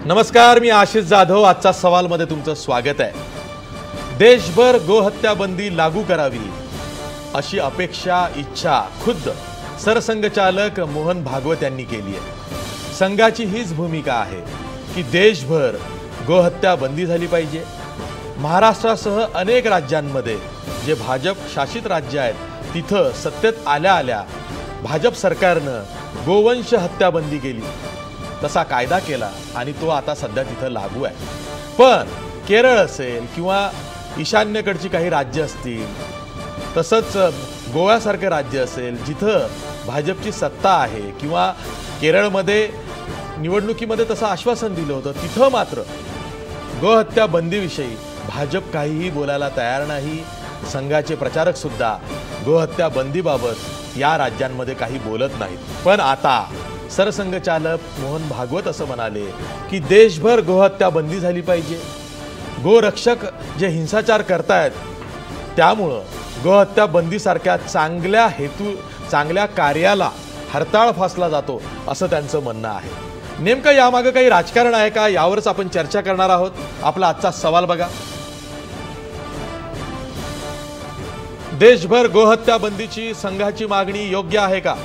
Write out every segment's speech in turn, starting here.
नमस्कार, मी आशिष जाधव. आजचा सवालमध्ये तुमचं स्वागत आहे. देशभर गोहत्या बंदी लागू करावी अशी अपेक्षा, इच्छा खुद्द सरसंघचालक मोहन भागवत यांनी केली आहे. संघाची हीच भूमिका आहे की देशभर गोहत्या बंदी झाली पाहिजे. महाराष्ट्रासह अनेक राज्यांमध्ये जे भाजप शासित राज्य आहेत तिथं सत्तेत आल्या आल्या भाजप सरकारनं गोवंश हत्या बंदी केली, तसा कायदा केला आणि तो आता सध्या तिथं लागू आहे. पण केरळ असेल किंवा ईशान्येकडची काही राज्य असतील, तसंच गोव्यासारखं राज्य असेल जिथं भाजपची सत्ता आहे, किंवा केरळमध्ये निवडणुकीमध्ये तसं आश्वासन दिलं होतं, तिथं मात्र गोहत्या बंदीविषयी भाजप काहीही बोलायला तयार नाही. संघाचे प्रचारक सुद्धा गोहत्या बंदीबाबत या राज्यांमध्ये काही बोलत नाहीत. पण आता सरसंघचालक मोहन भागवत असं म्हणाले की देशभर गोहत्या बंदी झाली पाहिजे. गोरक्षक जे हिंसाचार करतायत त्यामुळं गोहत्या बंदीसारख्या चांगल्या कार्याला हरताळ फासला जातो असं त्यांचं म्हणणं आहे. नेमकं यामागे काही राजकारण आहे का, यावरच आपण चर्चा करणार आहोत. आपला आजचा सवाल बघा. देशभर गोहत्या बंदीची संघाची मागणी योग्य आहे का,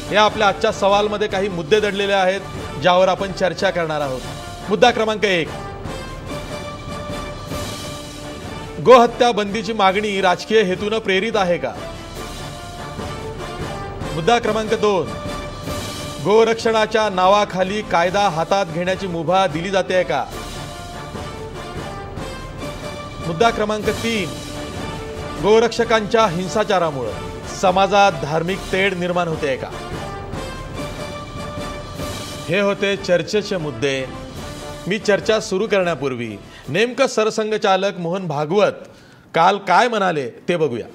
हे आपल्या आजच्या सवालमध्ये काही मुद्दे दडलेले आहेत ज्यावर आपण चर्चा करणार आहोत. मुद्दा क्रमांक 1, गोहत्या बंदीची मागणी राजकीय हेतूने प्रेरित आहे का. मुद्दा क्रमांक 2, गोरक्षणाच्या नावाखाली कायदा हातात घेण्याची मुभा दिली जाते का. मुद्दा क्रमांक 3, गोरक्षकांच्या हिंसाचारामुळे समाजात धार्मिक तेढ निर्माण होते का. हे होते चर्चेचे मुद्दे. मी चर्चा सुरू करण्यापूर्वी नेमकं सरसंघचालक मोहन भागवत काल काय म्हणाले ते बघूया.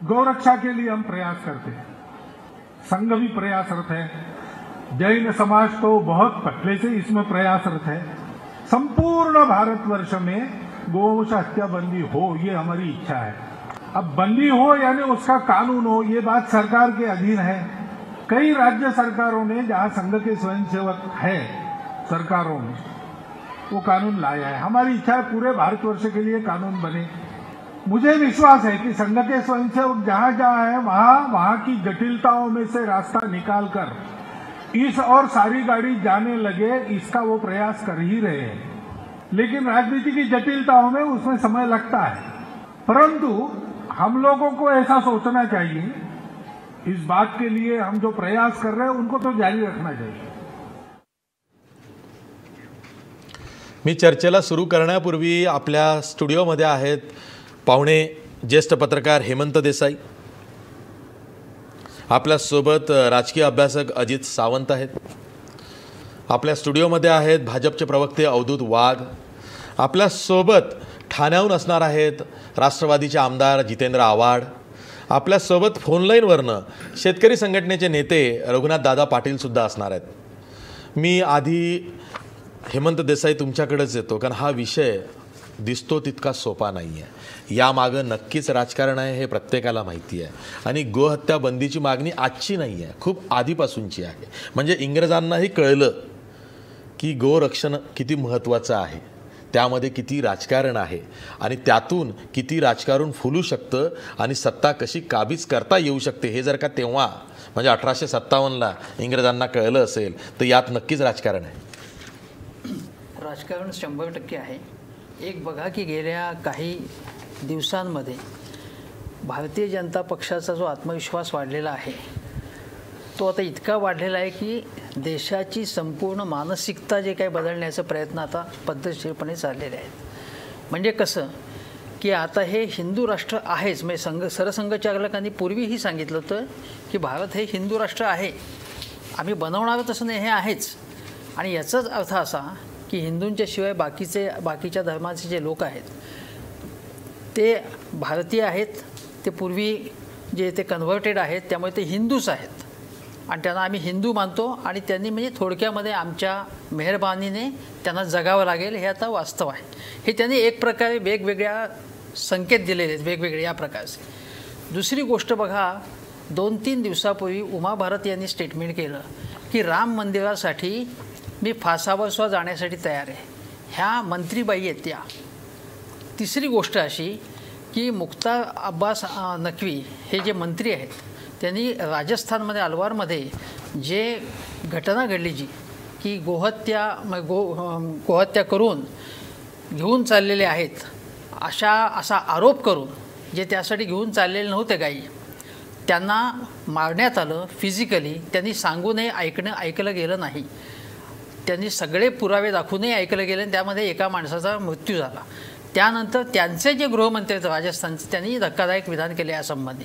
गौरक्षा के लिए हम प्रयास करते हैं, संघ भी प्रयासरत है, जैन समाज तो बहुत पहले से इसमें प्रयासरत है. संपूर्ण भारतवर्ष में गोवंश हत्या बंदी हो, ये हमारी इच्छा है. अब बंदी हो यानी उसका कानून हो, ये बात सरकार के अधीन है. कई राज्य सरकारों ने, जहां संघ के स्वयंसेवक है सरकारों में, वो कानून लाया है. हमारी इच्छा है पूरे भारतवर्ष के लिए कानून बने. मुझे विश्वास है कि संघ के स्वयंसेवक जहां जहां है वहां की जटिलताओं में से रास्ता निकालकर इस और सारी गाड़ी जाने लगे, इसका वो प्रयास कर ही रहे हैं. लेकिन राजनीति की जटिलताओं में उसमें समय लगता है. परंतु हम लोगों को ऐसा सोचना चाहिए, इस बात के लिए हम जो प्रयास कर रहे हैं उनको तो जारी रखना चाहिए. मी चर्चेला सुरू करण्यापूर्वी आपल्या स्टुडिओमध्ये आहेत पाहुणे ज्येष्ठ पत्रकार हेमंत देसाई, आपल्यासोबत राजकीय अभ्यासक अजित सावंत आहेत, आपल्या स्टुडिओमध्ये आहेत भाजपचे प्रवक्ते अवधूत वाघ, आपल्यासोबत ठाण्याहून असणार आहेत राष्ट्रवादीचे आमदार जितेंद्र आव्हाड, आपल्यासोबत फोनलाईनवरनं शेतकरी संघटनेचे नेते रघुनाथ दादा पाटील सुद्धा असणार आहेत. मी आधी हेमंत देसाई तुमच्याकडेच येतो, कारण हा विषय दिसतो तितका सोपा नाही आहे. यामागं नक्कीच राजकारण आहे हे प्रत्येकाला माहिती आहे. आणि गोहत्या बंदीची मागणी आजची नाही आहे, खूप आधीपासूनची आहे. म्हणजे इंग्रजांनाही कळलं की गोरक्षण किती महत्त्वाचं आहे, त्यामध्ये किती राजकारण आहे आणि त्यातून किती राजकारण फुलू शकतं आणि सत्ता कशी काबीज करता येऊ शकते, हे जर का तेव्हा म्हणजे 1857ला इंग्रजांना कळलं असेल तर यात नक्कीच राजकारण आहे. राजकारण 100% आहे. एक बघा की गेल्या काही दिवसांमध्ये भारतीय जनता पक्षाचा जो आत्मविश्वास वाढलेला आहे तो आता इतका वाढलेला आहे की देशाची संपूर्ण मानसिकता जे काही बदलण्याचा प्रयत्न आता पद्धतशीरपणे चाललेले आहेत. म्हणजे कसं की आता हे हिंदू राष्ट्र आहेच. म्हणजे सरसंघचालकांनी पूर्वीही सांगितलं होतं की भारत हे हिंदू राष्ट्र आहे, आम्ही बनवणारच असं नाही, हे आहेच. आणि याचाच अर्थ असा की हिंदूंच्या शिवाय बाकीच्या धर्माचे जे लोक आहेत ते भारतीय आहेत, ते पूर्वी जे ते कन्व्हर्टेड आहेत, त्यामुळे ते हिंदूच आहेत आणि त्यांना आम्ही हिंदू मानतो. आणि त्यांनी म्हणजे थोडक्यामध्ये आमच्या मेहरबानीने त्यांना जगावं लागेल, हे आता वास्तव आहे. हे त्यांनी एक प्रकारे वेगवेगळ्या संकेत दिलेले आहेत, वेगवेगळे या प्रकारचे. दुसरी गोष्ट बघा, 2-3 दिवसापूर्वी उमा भारत यांनी स्टेटमेंट केलं की की राम मंदिरासाठी मी फासावर सुद्धा जाण्यासाठी तयार आहे. ह्या मंत्रीबाई आहेत त्या. तिसरी गोष्ट अशी की मुख्तार अब्बास नक्वी हे जे मंत्री आहेत त्यांनी राजस्थानमध्ये अलवारमध्ये जे घटना घडली जी की गोहत्या करून घेऊन चाललेले आहेत असा आरोप करून जे त्यासाठी घेऊन चाललेले नव्हते गाई त्यांना मारण्यात आलं फिजिकली. त्यांनी सांगूनही ऐकलं गेलं नाही. त्यांनी सगळे पुरावे दाखवूनही ऐकलं गेलं आणि त्यामध्ये एका माणसाचा मृत्यू झाला. त्यानंतर त्यांचे जे गृहमंत्री आहेत राजस्थानचे त्यांनी धक्कादायक विधान केले यासंबंधी.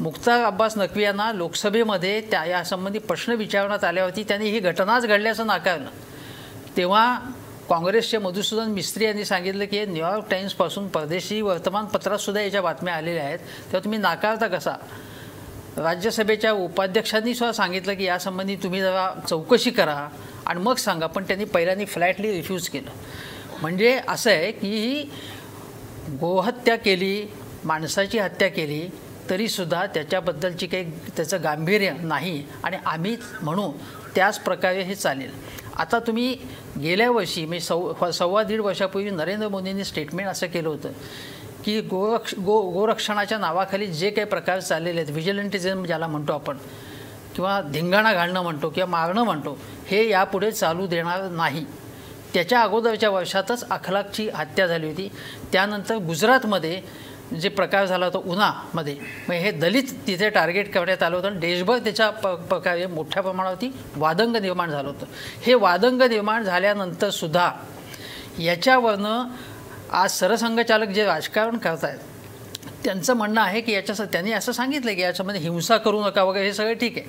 मुख्तार अब्बास नक्वी यांना लोकसभेमध्ये यासंबंधी प्रश्न विचारण्यात आल्यावरती त्यांनी ही घटनाच घडल्याचं नाकारलं. तेव्हा काँग्रेसचे मधुसूदन मिस्त्री यांनी सांगितलं की न्यूयॉर्क टाइम्सपासून परदेशी वर्तमानपत्रातसुद्धा याच्या बातम्या आलेल्या आहेत, तेव्हा तुम्ही नाकारता कसा. राज्यसभेच्या उपाध्यक्षांनी सुद्धा सांगितलं की यासंबंधी तुम्ही जरा चौकशी करा आणि मग सांगा, पण त्यांनी पहिल्यांदा फ्लॅटली रिफ्यूज केलं. म्हणजे असं आहे की ही गोहत्या केली, माणसाची हत्या केली तरीसुद्धा त्याच्याबद्दलची काही त्याचं गांभीर्य नाही आणि आम्ही म्हणू त्याच प्रकारे हे चालेल. आता तुम्ही गेल्या वर्षी मी 1.25 वर्षापूर्वी नरेंद्र मोदींनी स्टेटमेंट असं केलं होतं की गोरक्षणाच्या नावाखाली जे काही प्रकार चाललेले आहेत, व्हिजिलंटिझम ज्याला म्हणतो आपण किंवा धिंगाणा घालणं म्हणतो किंवा मारणं म्हणतो, हे यापुढे चालू देणार नाही. त्याच्या अगोदरच्या वर्षातच अखलाकची हत्या झाली होती. त्यानंतर गुजरातमध्ये जे प्रकार झाला होता उन्हामध्ये, मग हे दलित तिथे टार्गेट करण्यात आलं होतं आणि देशभर त्याच्या प्रकारे मोठ्या प्रमाणावरती वादंग निर्माण झालं होतं. हे वादंग निर्माण झाल्यानंतरसुद्धा याच्यावरनं आज सरसंघचालक जे राजकारण करत आहेत त्यांचं म्हणणं आहे की त्यांनी असं सांगितलं की याच्यामध्ये हिंसा करू नका वगैरे, हे सगळं ठीक आहे,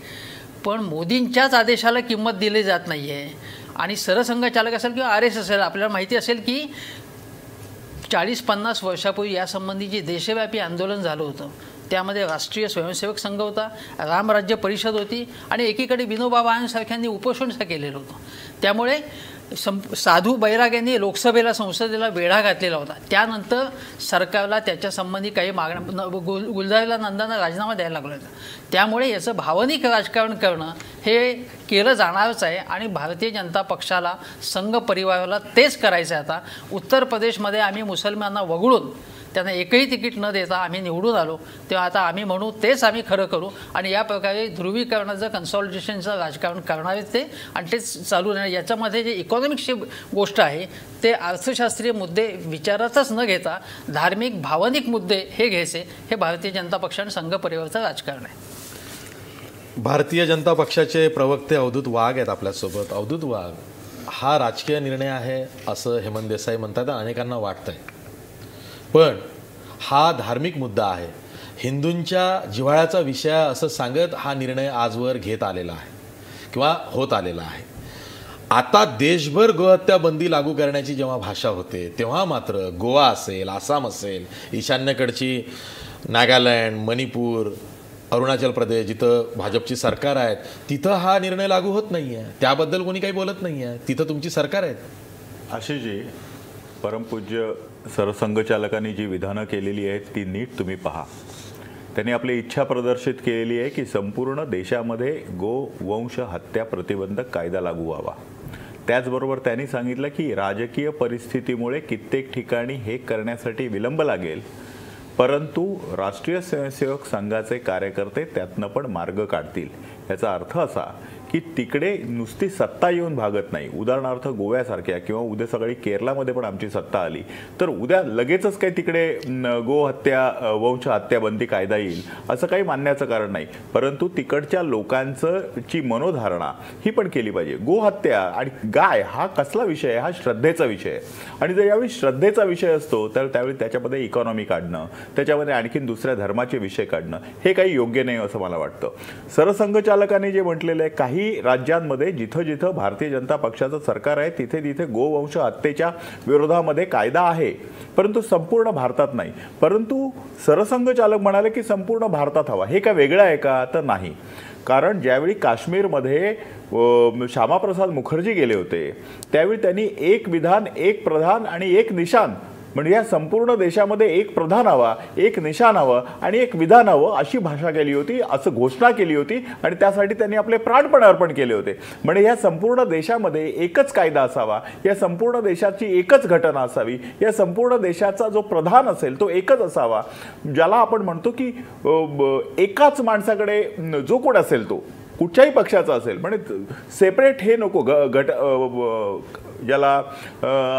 पण मोदींच्याच आदेशाला किंमत दिली जात नाही आहे. आणि सरसंघचालक असेल किंवा RS असेल, आपल्याला माहिती असेल की 40-50 वर्षापूर्वी यासंबंधी जे देशव्यापी आंदोलन झालं होतं त्यामध्ये राष्ट्रीय स्वयंसेवक संघ होता, रामराज्य परिषद होती आणि एकीकडे विनोबा भावेंसारख्यांनी उपोषण केलेलं होतं. त्यामुळे साधू बैराग यांनी लोकसभेला संसदेला वेढा घातलेला होता. त्यानंतर सरकारला त्याच्यासंबंधी काही गुलजारीला नंदांना राजीनामा द्यायला लागला होता. त्यामुळे याचं भावनिक राजकारण करणं हे केलं जाणारच आहे आणि भारतीय जनता पक्षाला संघ परिवाराला तेच करायचं आहे. आता उत्तर प्रदेशमध्ये आम्ही मुसलमानांना वगळून त्यांना एकही तिकीट न देता आम्ही निवडून आलो, तेव्हा आता आम्ही म्हणू तेच आम्ही खरं करू आणि या प्रकारे ध्रुवीकरणाचं कन्सॉलिडेशनचं राजकारण करणार आहेत ते आणि तेच चालू राहणार. याच्यामध्ये जे इकॉनॉमिक्सची गोष्ट आहे ते अर्थशास्त्रीय मुद्दे विचारातच न घेता धार्मिक भावनिक मुद्दे हे घ्यायचे, हे भारतीय जनता पक्ष आणि संघ परिवाराचं राजकारण आहे. भारतीय जनता पक्षाचे प्रवक्ते अवधूत वाघ आहेत आपल्यासोबत. अवधूत वाघ, हा राजकीय निर्णय आहे असं हेमंत देसाई म्हणतात, अनेकांना वाटतंय, पण हा धार्मिक मुद्दा आहे, हिंदूंच्या जिव्हाळ्याचा विषय असं सांगत हा निर्णय आजवर घेत आलेला आहे किंवा होत आलेला आहे. आता देशभर गोहत्या बंदी लागू करण्याची जेव्हा भाषा होते तेव्हा मात्र गोवा असेल, आसाम असेल, ईशान्येकडची नागालँड, मणिपूर, अरुणाचल प्रदेश जिथं भाजपची सरकार आहे तिथं हा निर्णय लागू होत नाही आहे. त्याबद्दल कोणी काही बोलत नाही आहे. तिथं तुमची सरकार आहे. आशिषजी, परमपूज्य सरसंघचालकांनी जी विधानं केलेली आहेत ती नीट तुम्ही पहा. त्यांनी आपली इच्छा प्रदर्शित केलेली आहे की संपूर्ण देशामध्ये गोवंश हत्या प्रतिबंधक कायदा लागू व्हावा. त्याचबरोबर त्यांनी सांगितलं की राजकीय परिस्थितीमुळे कित्येक ठिकाणी हे करण्यासाठी विलंब लागेल, परंतु राष्ट्रीय स्वयंसेवक संघाचे कार्यकर्ते त्यातनं पण मार्ग काढतील. याचा अर्थ असा की तिकडे नुसती सत्ता येऊन भागत नाही. उदाहरणार्थ गोव्यासारख्या किंवा उद्या सकाळी केरळामध्ये पण आमची सत्ता आली तर उद्या लगेचच काही तिकडे गोहत्या वंश हत्या बंदी कायदा येईल असं काही मानण्याचं कारण नाही, परंतु तिकडच्या लोकांची मनोधारणा ही पण केली पाहिजे. गोहत्या आणि गाय हा कसला विषय आहे? हा श्रद्धेचा विषय आहे आणि जर यावेळी श्रद्धेचा विषय असतो तर त्यावेळी त्याच्यामध्ये इकॉनॉमी काढणं, त्याच्यामध्ये आणखीन दुसऱ्या धर्माचे विषय काढणं हे काही योग्य नाही असं मला वाटतं. सरसंघचालकांनी जे म्हटलेलं आहे, काही राज्यांमध्ये जिथं जिथं भारतीय जनता पक्षाचं सरकार आहे तिथे तिथे गोवंश हत्येच्या विरोधामध्ये कायदा आहे, परंतु संपूर्ण भारतात नाही. परंतु सरसंघचालक म्हणाले की संपूर्ण भारतात हवा. हे काय वेगळं आहे का? तर नाही. कारण ज्यावेळी काश्मीरमध्ये श्यामाप्रसाद मुखर्जी गेले होते त्यावेळी त्यांनी एक विधान, एक प्रधान आणि एक निशान म्हणजे या संपूर्ण देशामध्ये एक प्रधान हवा, एक निशाण हवं आणि एक विधान हवं अशी भाषा केली होती, असं घोषणा केली होती आणि त्यासाठी त्यांनी आपले प्राणपण अर्पण केले होते. म्हणजे या संपूर्ण देशामध्ये एकच कायदा असावा, या संपूर्ण देशाची एकच घटना असावी, या संपूर्ण देशाचा जो प्रधान असेल तो एकच असावा, ज्याला आपण म्हणतो की एकाच माणसाकडे जो कोण असेल तो कुठच्याही पक्षाचा असेल, म्हणजे सेपरेट हे नको, ज्याला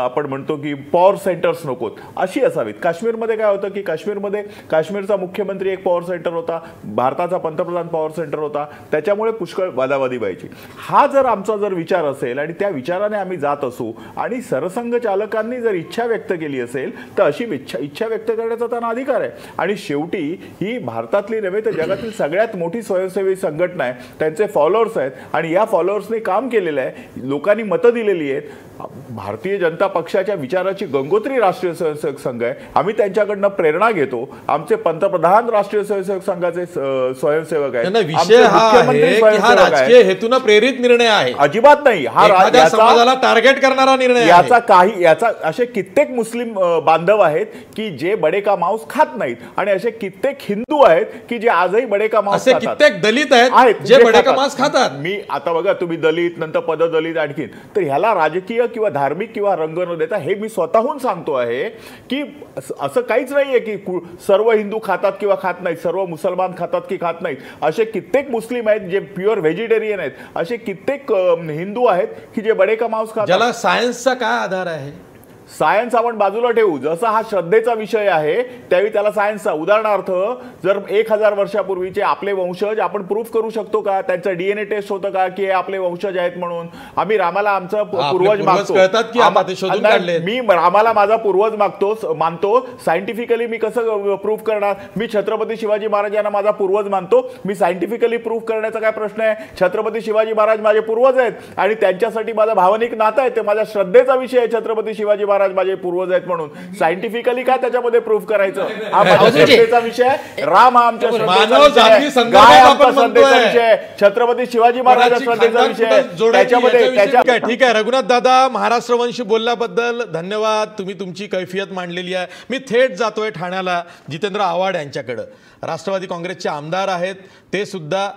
आपण म्हणतो की पॉवर सेंटर्स नकोत अशी असावीत. काश्मीरमध्ये काय होतं की काश्मीरचा मुख्यमंत्री एक पॉवर सेंटर होता, भारताचा पंतप्रधान पॉवर सेंटर होता, त्याच्यामुळे पुष्कळ वादावादी व्हायची. हा जर आमचा विचार असेल आणि त्या विचाराने आम्ही जात असू आणि सरसंघचालकांनी जर इच्छा व्यक्त केली असेल तर अशी इच्छा व्यक्त करण्याचा त्यांना अधिकार आहे. आणि शेवटी ही भारतातली नव्हे तर जगातील सगळ्यात मोठी स्वयंसेवी संघटना आहे, त्यांचे फॉलोअर्स आहेत आणि या फॉलोअर्सने काम केलेलं आहे, लोकांनी मतं दिलेली आहेत. भारतीय जनता पक्षाच्या विचाराची गंगोत्री राष्ट्रीय स्वयंसेवक संघ आहे, आम्ही त्यांच्याकडनं प्रेरणा घेतो. आमचे पंतप्रधान राष्ट्रीय स्वयंसेवक संघाचे स्वयंसेवक आहेत. विषय हा राजकीय हेतून प्रेरित निर्णय आहे, अजिबात नाही. हा समाजाला टार्गेट करणारा निर्णय. याचा असे कित्येक मुस्लिम बांधव आहेत की जे बडे का मांस खात नाहीत आणि असे कित्येक हिंदू आहेत की जे आजही बडे का मांस खातात. कित्येक दलित आहेत जे बडे का मांस खातात. मी आता बघा, तुम्ही दलित नंतर पददलित आणखीन, तर ह्याला राजकीय किंवा धार्मिक किंवा रंग न देता हे मी स्वतःहून सांगतो आहे की असं काहीच नाहीये की सर्व हिंदू खातात किंवा खात नाहीत, सर्व मुसलमान खातात की खात नाहीत. असे कित्येक मुस्लिम आहेत जे प्युअर व्हेजिटेरियन आहेत, असे कित्येक हिंदू आहेत की जे बडे का मांस खातात. ज्याला सायन्सचा काय आधार आहे? सायन्स आपण बाजूला ठेवू. जसा हा श्रद्धेचा विषय आहे त्यावेळी त्याला सायन्सचा, उदाहरणार्थ जर 1000 वर्षापूर्वीचे आपले वंशज आपण प्रूफ करू शकतो का? त्यांचं डीएनए टेस्ट होतं का की हे आपले वंशज आहेत म्हणून? आम्ही रामाला आमचा पूर्वज मागतो, मी रामाला माझा पूर्वज मानतो. सायंटिफिकली मी कसं प्रूफ करणार? मी छत्रपती शिवाजी महाराजांना माझा पूर्वज मानतो, मी सायंटिफिकली प्रूफ करण्याचा काय प्रश्न आहे? छत्रपती शिवाजी महाराज माझे पूर्वज आहेत आणि त्यांच्यासाठी माझा भावनिक नातं आहे, ते माझ्या श्रद्धेचा विषय आहे. छत्रपती शिवाजी महाराज माझे पूर्वज आहेत म्हणून सायंटिफिकली काय त्याच्यामध्ये प्रूफ करायचं? हा श्रद्धेचा विषय. राम हा आमच्या श्रद्धेचा विषय, छत्रपती शिवाजी महाराजांच्या श्रद्धेचा विषय त्याच्यामध्ये. ठीक आहे रघुनाथ दादा, महाराष्ट्र वंशी बोलल्याबद्दल धन्यवाद. तुम्ही तुमची कैफियत मांडलेली आहे. मी थेट जातोय ठाण्याला जितेंद्र आव्हाड यांच्याकडे. राष्ट्रवादी काँग्रेसचे आमदार आहेत, ते सुद्धा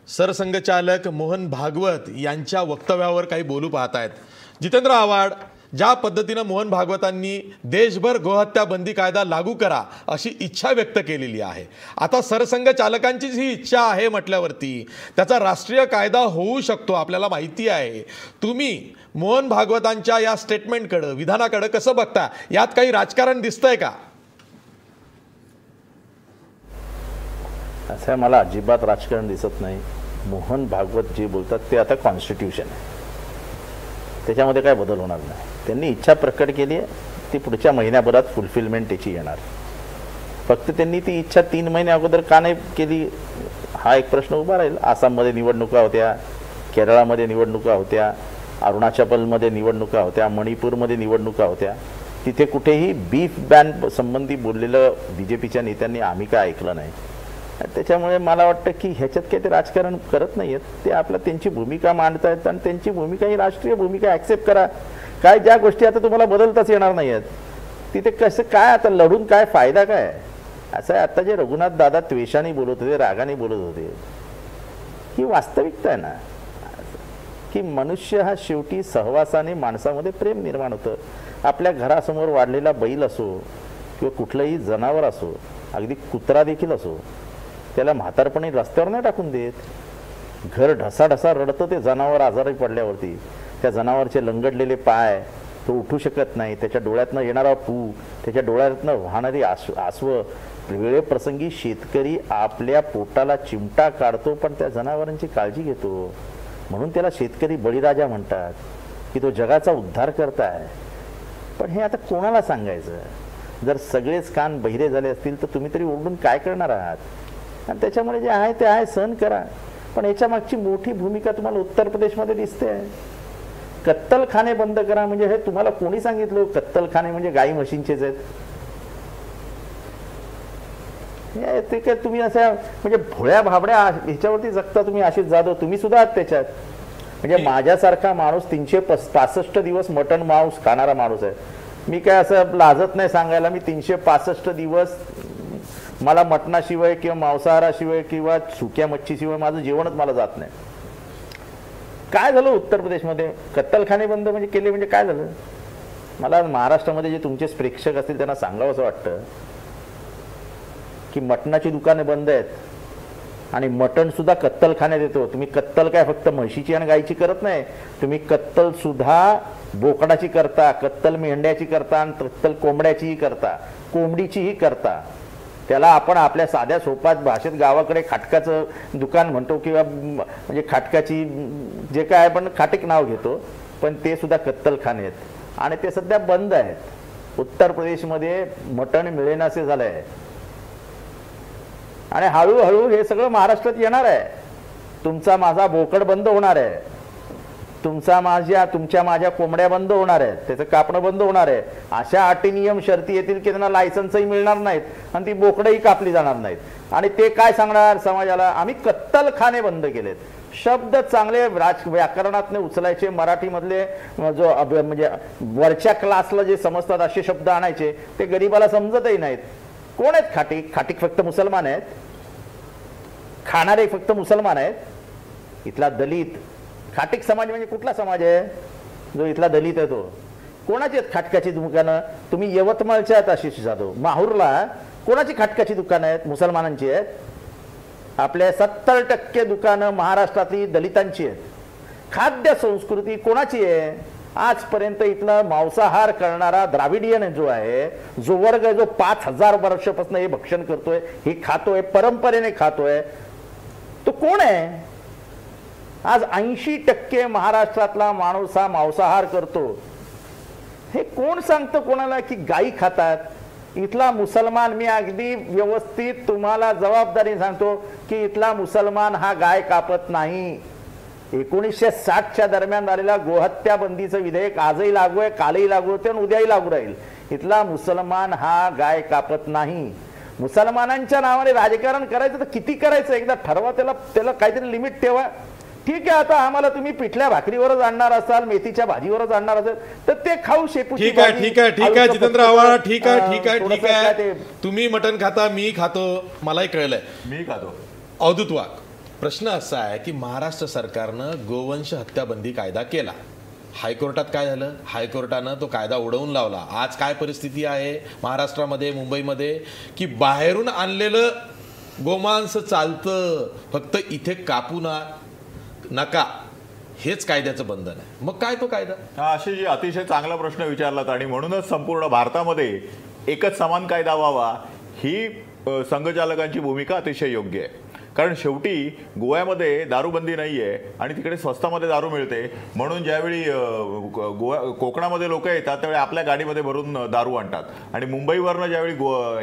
सरसंघचालक मोहन भागवत यांच्या वक्तव्यावर काही बोलू पाहत आहेत. जितेंद्र आव्हाड, ज्या पद्धतीनं मोहन भागवतांनी देशभर गोहत्या बंदी कायदा लागू करा अशी इच्छा व्यक्त केलेली आहे, आता सरसंघचालकांचीच ही इच्छा आहे म्हटल्यावरती त्याचा राष्ट्रीय कायदा होऊ शकतो आपल्याला माहिती आहे. तुम्ही मोहन भागवतांच्या या स्टेटमेंटकडे, विधानाकडे कसं बघता? यात काही राजकारण दिसतंय का? असं मला अजिबात राजकारण दिसत नाही. मोहन भागवत जे बोलतात ते आता कॉन्स्टिट्यूशन आहे, त्याच्यामध्ये काय बदल होणार नाही. त्यांनी इच्छा प्रकट केली आहे, ती पुढच्या महिन्याभरात फुलफिलमेंट त्याची येणार. फक्त त्यांनी ती इच्छा 3 महिने अगोदर का नाही केली हा एक प्रश्न उभा राहील. आसाममध्ये निवडणुका होत्या, केरळामध्ये निवडणुका होत्या, अरुणाचलमध्ये निवडणुका होत्या, मणिपूरमध्ये निवडणुका होत्या. तिथे कुठेही बीफ बॅन संबंधी बोललेलं बीजेपीच्या नेत्यांनी आम्ही काय ऐकलं नाही. त्याच्यामुळे मला वाटतं की ह्याच्यात काही ते राजकारण करत नाही आहेत, ते आपलं त्यांची भूमिका मांडत आहेत आणि त्यांची भूमिका ही राष्ट्रीय भूमिका ॲक्सेप्ट करा. काय ज्या गोष्टी आता तुम्हाला बदलताच येणार नाही आहेत तिथे कसं काय आता लढून काय फायदा काय? असं आहे. आता जे रघुनाथ दादा त्वेषाने बोलत होते, रागाने बोलत होते, ही वास्तविकता आहे ना की मनुष्य हा शेवटी सहवासाने माणसामध्ये प्रेम निर्माण होतं. आपल्या घरासमोर वाढलेला बैल असो किंवा कुठलंही जनावर असो, अगदी कुत्रा देखील असो, त्याला म्हातारपणी रस्त्यावर नाही टाकून देत. घर ढसाढसा रडतं ते जनावर आजारी पडल्यावरती. त्या जनावरचे लंगडलेले पाय, तो उठू शकत नाही, त्याच्या डोळ्यातनं येणारा पू, त्याच्या डोळ्यातनं वाहणारी आसव. वेळेप्रसंगी शेतकरी आपल्या पोटाला चिमटा काढतो पण त्या जनावरांची काळजी घेतो, म्हणून त्याला शेतकरी बळीराजा म्हणतात की तो जगाचा उद्धार करताय. पण हे आता कोणाला सांगायचं? जर सगळेच कान बहिरे झाले असतील तर तुम्ही तरी ओरडून काय करणार आहात? आणि त्याच्यामुळे जे आहे ते आहे, सहन करा. पण याच्या मागची मोठी भूमिका तुम्हाला उत्तर प्रदेशमध्ये दिसते आहे. कत्तलखाने बंद करा म्हणजे हे तुम्हाला कोणी सांगितलं? कत्तलखाने म्हणजे गाई म्हशींचेच आहेत. ते काय तुम्ही अशा म्हणजे भोळ्या भाबड्या ह्याच्यावरती जगता तुम्ही. आशिष जाधव तुम्ही सुद्धा आहात त्याच्यात. म्हणजे माझ्यासारखा माणूस 365 दिवस मटण मांस खाणारा माणूस आहे मी काय असं लाजत नाही सांगायला, मी 365 दिवस मला मटणाशिवाय किंवा मांसाहाराशिवाय किंवा सुक्या मच्छीशिवाय माझं जेवणच मला जात नाही. काय झालं उत्तर प्रदेशमध्ये? कत्तलखाने बंद म्हणजे केले म्हणजे काय झालं? मला महाराष्ट्रामध्ये जे तुमचे प्रेक्षक असतील त्यांना सांगावं असं वाटतं की मटणाची दुकाने बंद आहेत आणि मटण सुद्धा कत्तलखान्यात येतो. तुम्ही कत्तल काय फक्त म्हशीची आणि गायची करत नाही, तुम्ही कत्तल सुद्धा बोकडाची करता, कत्तल मेंढ्याची करता आणि कत्तल कोंबड्याचीही करता, कोंबडीचीही करता. त्याला आपण आपल्या साध्या सोपात भाषेत गावाकडे खाटकाचं दुकान म्हणतो किंवा म्हणजे खाटकाची जे काय आपण खाटीक नाव घेतो, पण ते सुद्धा कत्तलखाने आहेत आणि ते सध्या बंद आहेत. उत्तर प्रदेशमध्ये मटण मिळेनासे झालं आहे आणि हळूहळू हे सगळं महाराष्ट्रात येणार आहे. तुमचा माझा बोकड बंद होणार आहे, तुमच्या माझ्या कोंबड्या बंद होणार आहेत, त्याचं कापणं बंद होणार आहे. अशा अटी नियम शर्ती येतील की त्यांना लायसन्सही मिळणार नाहीत आणि ती बोकडंही कापली जाणार नाहीत आणि ते काय सांगणार समाजाला? आम्ही कत्तलखाने बंद केलेत. शब्द चांगले व्याकरणातले उचलायचे, मराठीमधले जो म्हणजे वरच्या क्लासला जे समजतात असे शब्द आणायचे, ते गरीबाला समजतही नाहीत. कोण आहेत खाटीक? खाटीक फक्त मुसलमान आहेत, खाणारे फक्त मुसलमान आहेत. इथला दलित खाटीक समाज म्हणजे कुठला समाज आहे? जो इथला दलित आहे तो. कोणाची आहेत खाटकाची दुकानं? तुम्ही यवतमाळच्या आहेत आशिष जाधव, माहूरला कोणाची खाटकाची दुकानं आहेत? मुसलमानांची आहेत. आपल्या 70% दुकानं महाराष्ट्रातली दलितांची आहेत. खाद्य संस्कृती कोणाची आहे? आजपर्यंत इथला मांसाहार करणारा द्राविडियन जो आहे, जो वर्ग आहे, जो 5000 वर्षापासून हे भक्षण करतोय, हे खातोय, परंपरेने खातोय, तो कोण आहे? आज 80% महाराष्ट्रातला माणूस हा मांसाहार करतो. हे कोण सांगतं कोणाला की गायी खातात? इथला मुसलमान, मी अगदी व्यवस्थित तुम्हाला जबाबदारी सांगतो की इथला मुसलमान हा गाय कापत नाही. 1960च्या दरम्यान झालेला गोहत्या बंदीचं विधेयक आजही लागू आहे, कालही लागू होते आणि उद्याही लागू राहील. इथला मुसलमान हा गाय कापत नाही. मुसलमानांच्या नावाने राजकारण करायचं तर किती करायचं? एकदा ठरवा, त्याला काहीतरी लिमिट ठेवा. ठीक आहे, आता आम्हाला तुम्ही पिठल्या भाकरीवरच आणणार असाल, मेथीच्या भाजीवरच आणणार असाल तर ते खाऊ शेपूची. ठीक आहे जितेंद्र आव्हाड, ठीक आहे. तुम्ही मटण खाता, मी खातो, मलाही कळलंय, मी खातो. अवधूत वाघ, प्रश्न असा आहे की महाराष्ट्र सरकारनं गोवंश हत्याबंदी कायदा केला. हायकोर्टात काय झालं? हायकोर्टानं तो कायदा उडवून लावला. आज काय परिस्थिती आहे महाराष्ट्रामध्ये, मुंबईमध्ये की बाहेरून आणलेलं गोमांस चालतं, फक्त इथे कापू नका, हेच कायद्याचं बंधन आहे. मग काय तो कायदा? हा अशी अतिशय चांगला प्रश्न विचारलात आणि म्हणूनच संपूर्ण भारतामध्ये एकच समान कायदा व्हावा ही संघचालकांची भूमिका अतिशय योग्य आहे. कारण शेवटी गोव्यामध्ये दारूबंदी नाही आहे आणि तिकडे स्वस्तामध्ये दारू मिळते, म्हणून ज्यावेळी कोकणामध्ये लोक येतात त्यावेळी आपल्या गाडीमध्ये भरून दारू आणतात आणि मुंबईवरनं ज्यावेळी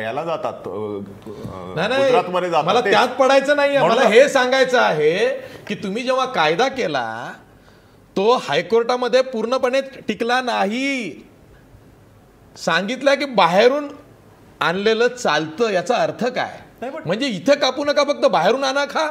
ह्याला जातात, गुजरातमध्ये जातात. मला त्यात पडायचं नाही, मला हे सांगायचं आहे की तुम्ही जेव्हा कायदा केला तो हायकोर्टामध्ये पूर्णपणे टिकला नाही. सांगितलं की बाहेरून आणलेलं चालतं, याचा अर्थ काय? म्हणजे इथे कापू नका, फक्त बाहेरून आणा, खा.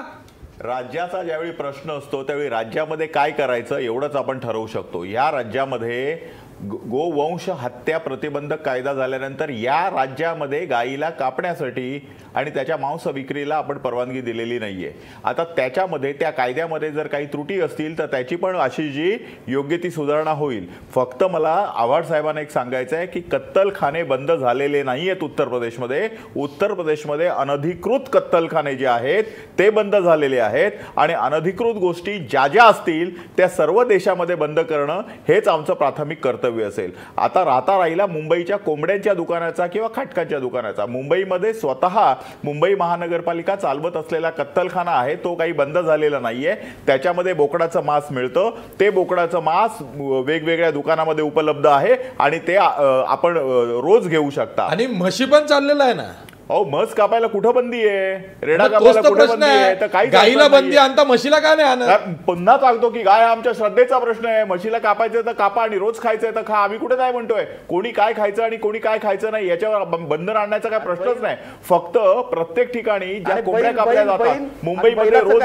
राज्याचा ज्यावेळी प्रश्न असतो त्यावेळी राज्यामध्ये काय करायचं एवढंच आपण ठरवू शकतो. या राज्यामध्ये गोवंश हत्या प्रतिबंधक कायदा झाल्यानंतर या राज्यामध्ये गायीला कापण्यासाठी आणि त्याच्या मांस विक्रीला आपण परवानगी दिलेली नाहीये. आता त्याच्यामध्ये त्या कायद्यामध्ये जर काही त्रुटी असतील तर त्याची पण अशी जी योग्य ती सुधारणा होईल. फक्त मला आव्हाड साहेबांना एक सांगायचं आहे की कत्तलखाने बंद झालेले नाही आहेत उत्तर प्रदेशमध्ये. उत्तर प्रदेशमध्ये अनधिकृत कत्तलखाने जे आहेत ते बंद झालेले आहेत आणि अनधिकृत गोष्टी ज्या ज्या असतील त्या सर्व देशामध्ये बंद करणं हेच आमचं प्राथमिक कर्तव्य असेल. आता राहिला मुंबईच्या कोंबड्यांच्या दुकानाचा किंवा खाटकाच्या दुकानाचा. मुंबईमध्ये स्वतः मुंबई महानगरपालिका चालवत असलेला कत्तलखाना आहे, तो काही बंद झालेला नाहीये. त्याच्यामध्ये बोकडाचं मांस मिळतं. ते बोकडाचं मांस वेगवेगळ्या दुकानामध्ये उपलब्ध आहे आणि ते आपण रोज घेऊ शकता. आणि म्हशी पण चाललेला आहे ना. अहो म्हस कापायला कुठं बंदी आहे, रेडा मग तोच कापायला तर कुठं प्रश्न बंदी आहे? तर आहे, काही गाईला बंदी आणता म्हशीला का नाही आणत? पुन्हा सांगतो की गाय आमच्या श्रद्धेचा प्रश्न आहे. म्हशीला कापायचं तर कापा आणि रोज खायचंय तर खा. आम्ही कुठे नाही म्हणतोय कोणी काय खायचं आणि कोणी काय खायचं नाही याच्यावर बंधन आणण्याचा काय प्रश्नच नाही. फक्त प्रत्येक ठिकाणी ज्या कोंबड्या कापल्या जातात मुंबईमध्ये रोज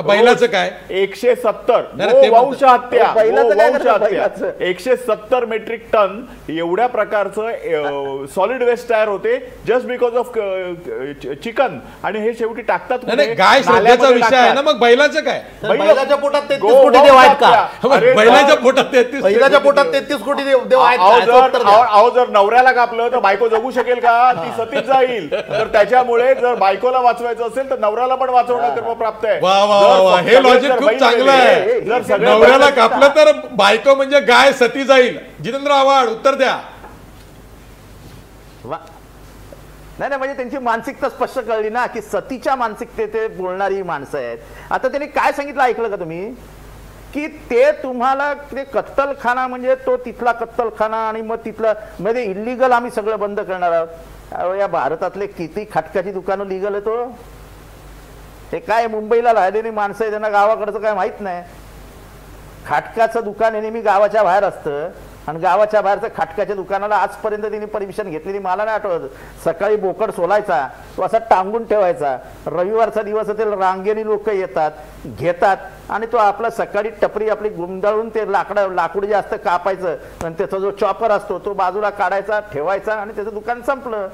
बैलाचं काय 170 वंश हत्या 170 मेट्रिक टन एवढ्या प्रकारचं सॉलिड वेस्ट तयार होते जस्ट बिकॉज ऑफ चिकन. आणि हे शेवटी टाकतात गाय श्रद्धेचा विषय आहे ना, मग बैलाचं काय? बैलाच्या पोटात 33 कोटी देव आहेत का? बैलाच्या पोटात 33 बैलाच्या पोटात 33 कोटी देव आहेत अहो जर नवऱ्याला कापलं तर बायको जगू शकेल का? ती सतीच जाईल. तर त्याच्यामुळे जर बायकोला वाचवायचं असेल तर नवऱ्याला पण वाचवणं कर्म प्राप्त आहे. वा वा वा, हे लॉजिक खूप चांगलं आहे. जर नवऱ्याला कापलं तर बायको म्हणजे गाय सती जाईल. जितेंद्र आव्हाड उत्तर द्या. नाही म्हणजे त्यांची मानसिकता स्पष्ट कळली ना, की सतीच्या मानसिकतेत बोलणारी माणसं आहेत. आता त्यांनी काय सांगितलं ऐकलं का तुम्ही, की ते तुम्हाला ते कत्तलखाना म्हणजे तो तिथला कत्तलखाना आणि मग तिथलं म्हणजे इलिगल आम्ही सगळं बंद करणार आहोत. या भारतातले किती खटकाची दुकानं लिगल आहे तो? हे काय मुंबईला राहिलेली माणसं आहे, त्यांना गावाकडचं काय माहित नाही. खाटकाचं दुकान हे नेहमी गावाच्या बाहेर असतं आणि गावाच्या बाहेरचं खाटकाच्या दुकानाला आजपर्यंत त्यांनी परमिशन घेतलेली मला नाही आठवत. सकाळी बोकड सोलायचा, तो असा टांगून ठेवायचा. रविवारचा दिवस असेल, रांगेने लोक येतात घेतात आणि तो आपला सकाळी टपरी आपली गुंडाळून ते लाकूड जे असतं कापायचं आणि त्याचा जो चॉपर असतो तो बाजूला काढायचा ठेवायचा आणि त्याचं दुकान संपलं.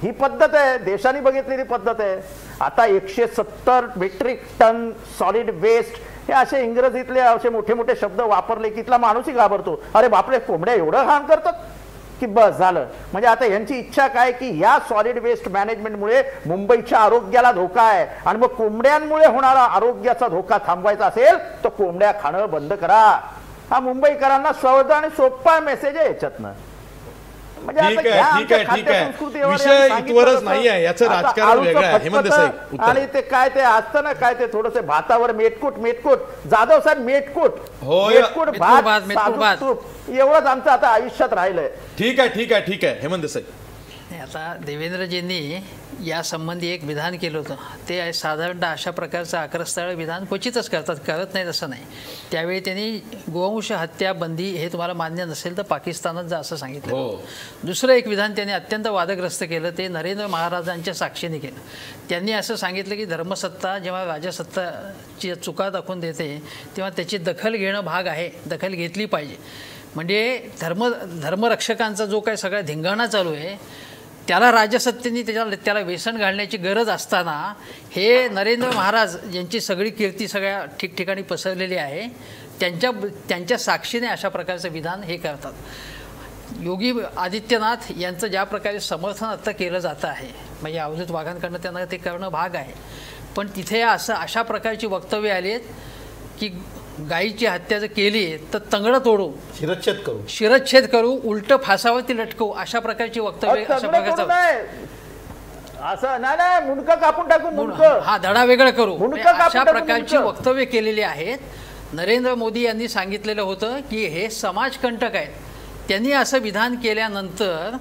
ही पद्धत आहे, देशाने बघितलेली पद्धत आहे. आता 170 मेट्रिक टन सॉलिड वेस्ट हे असे इंग्रजीतले असे मोठे मोठे शब्द वापरले की इथला माणूसही घाबरतो. अरे बापरे, कोंबड्या एवढं घाण करतात की बस झालं. म्हणजे आता यांची इच्छा काय की या सॉलिड वेस्ट मॅनेजमेंटमुळे मुंबईच्या आरोग्याला धोका आहे आणि मग कोंबड्यांमुळे होणारा आरोग्याचा धोका थांबवायचा असेल तर कोंबड्या खाणं बंद करा. हा मुंबईकरांना सहज आणि सोपा मेसेज आहे याच्यातनं. ठीक आहे. विषय इथवरच नाही आहे, याचं राजकारण वेगळं आहे. हेमंत देसाई आणि ते काय ते असतं ना, काय ते थोडंसं भातावर मेटकूट जाधव साहेब मेटकूट भात तूप एवढंच आमचं आता आयुष्यात राहिलंय. ठीक आहे हेमंत देसाई. आता देवेंद्रजींनी या संबंधी एक विधान केलं होतं. ते साधारणतः अशा प्रकारचं आक्रस्ताळ विधान क्वचितच करत नाहीत असं नाही. त्यावेळी त्यांनी गोवंश हत्या बंदी हे तुम्हाला मान्य नसेल तर पाकिस्तानात जा असं सांगितलं. दुसरं एक विधान त्यांनी अत्यंत वादग्रस्त केलं, ते नरेंद्र महाराजांच्या साक्षीने केलं. त्यांनी असं सांगितलं की धर्मसत्ता जेव्हा राजसत्ताची चुका दाखवून देते तेव्हा त्याची दखल घेणं भाग आहे, दखल घेतली पाहिजे. म्हणजे धर्मरक्षकांचा जो काय सगळा धिंगाणा चालू आहे त्याला राजसत्तेने त्याला व्यसन घालण्याची गरज असताना हे नरेंद्र महाराज यांची सगळी कीर्ती सगळ्या ठिकठिकाणी पसरलेली आहे, त्यांच्या साक्षीने अशा प्रकारचं विधान हे करतात. योगी आदित्यनाथ यांचं ज्या प्रकारे समर्थन आता केलं जातं आहे म्हणजे अवधूत वाघांकडनं त्यांना ते करणं भाग आहे. पण तिथे अशा प्रकारची वक्तव्य आली आहेत की गायीची हत्या जर केली तर तंगडं तोडू, शिरच्छेद करू, उलट फासावरती लटकवू, अशा प्रकारची वक्तव्य अशा प्रकारचं असं नाही मुंडकं कापून टाकू, मुंडकं हा धडा वेगळं करू, अशा प्रकारची वक्तव्य केलेली आहेत. नरेंद्र मोदी यांनी सांगितलेलं होतं की हे समाजकंटक आहेत. त्यांनी असं विधान केल्यानंतर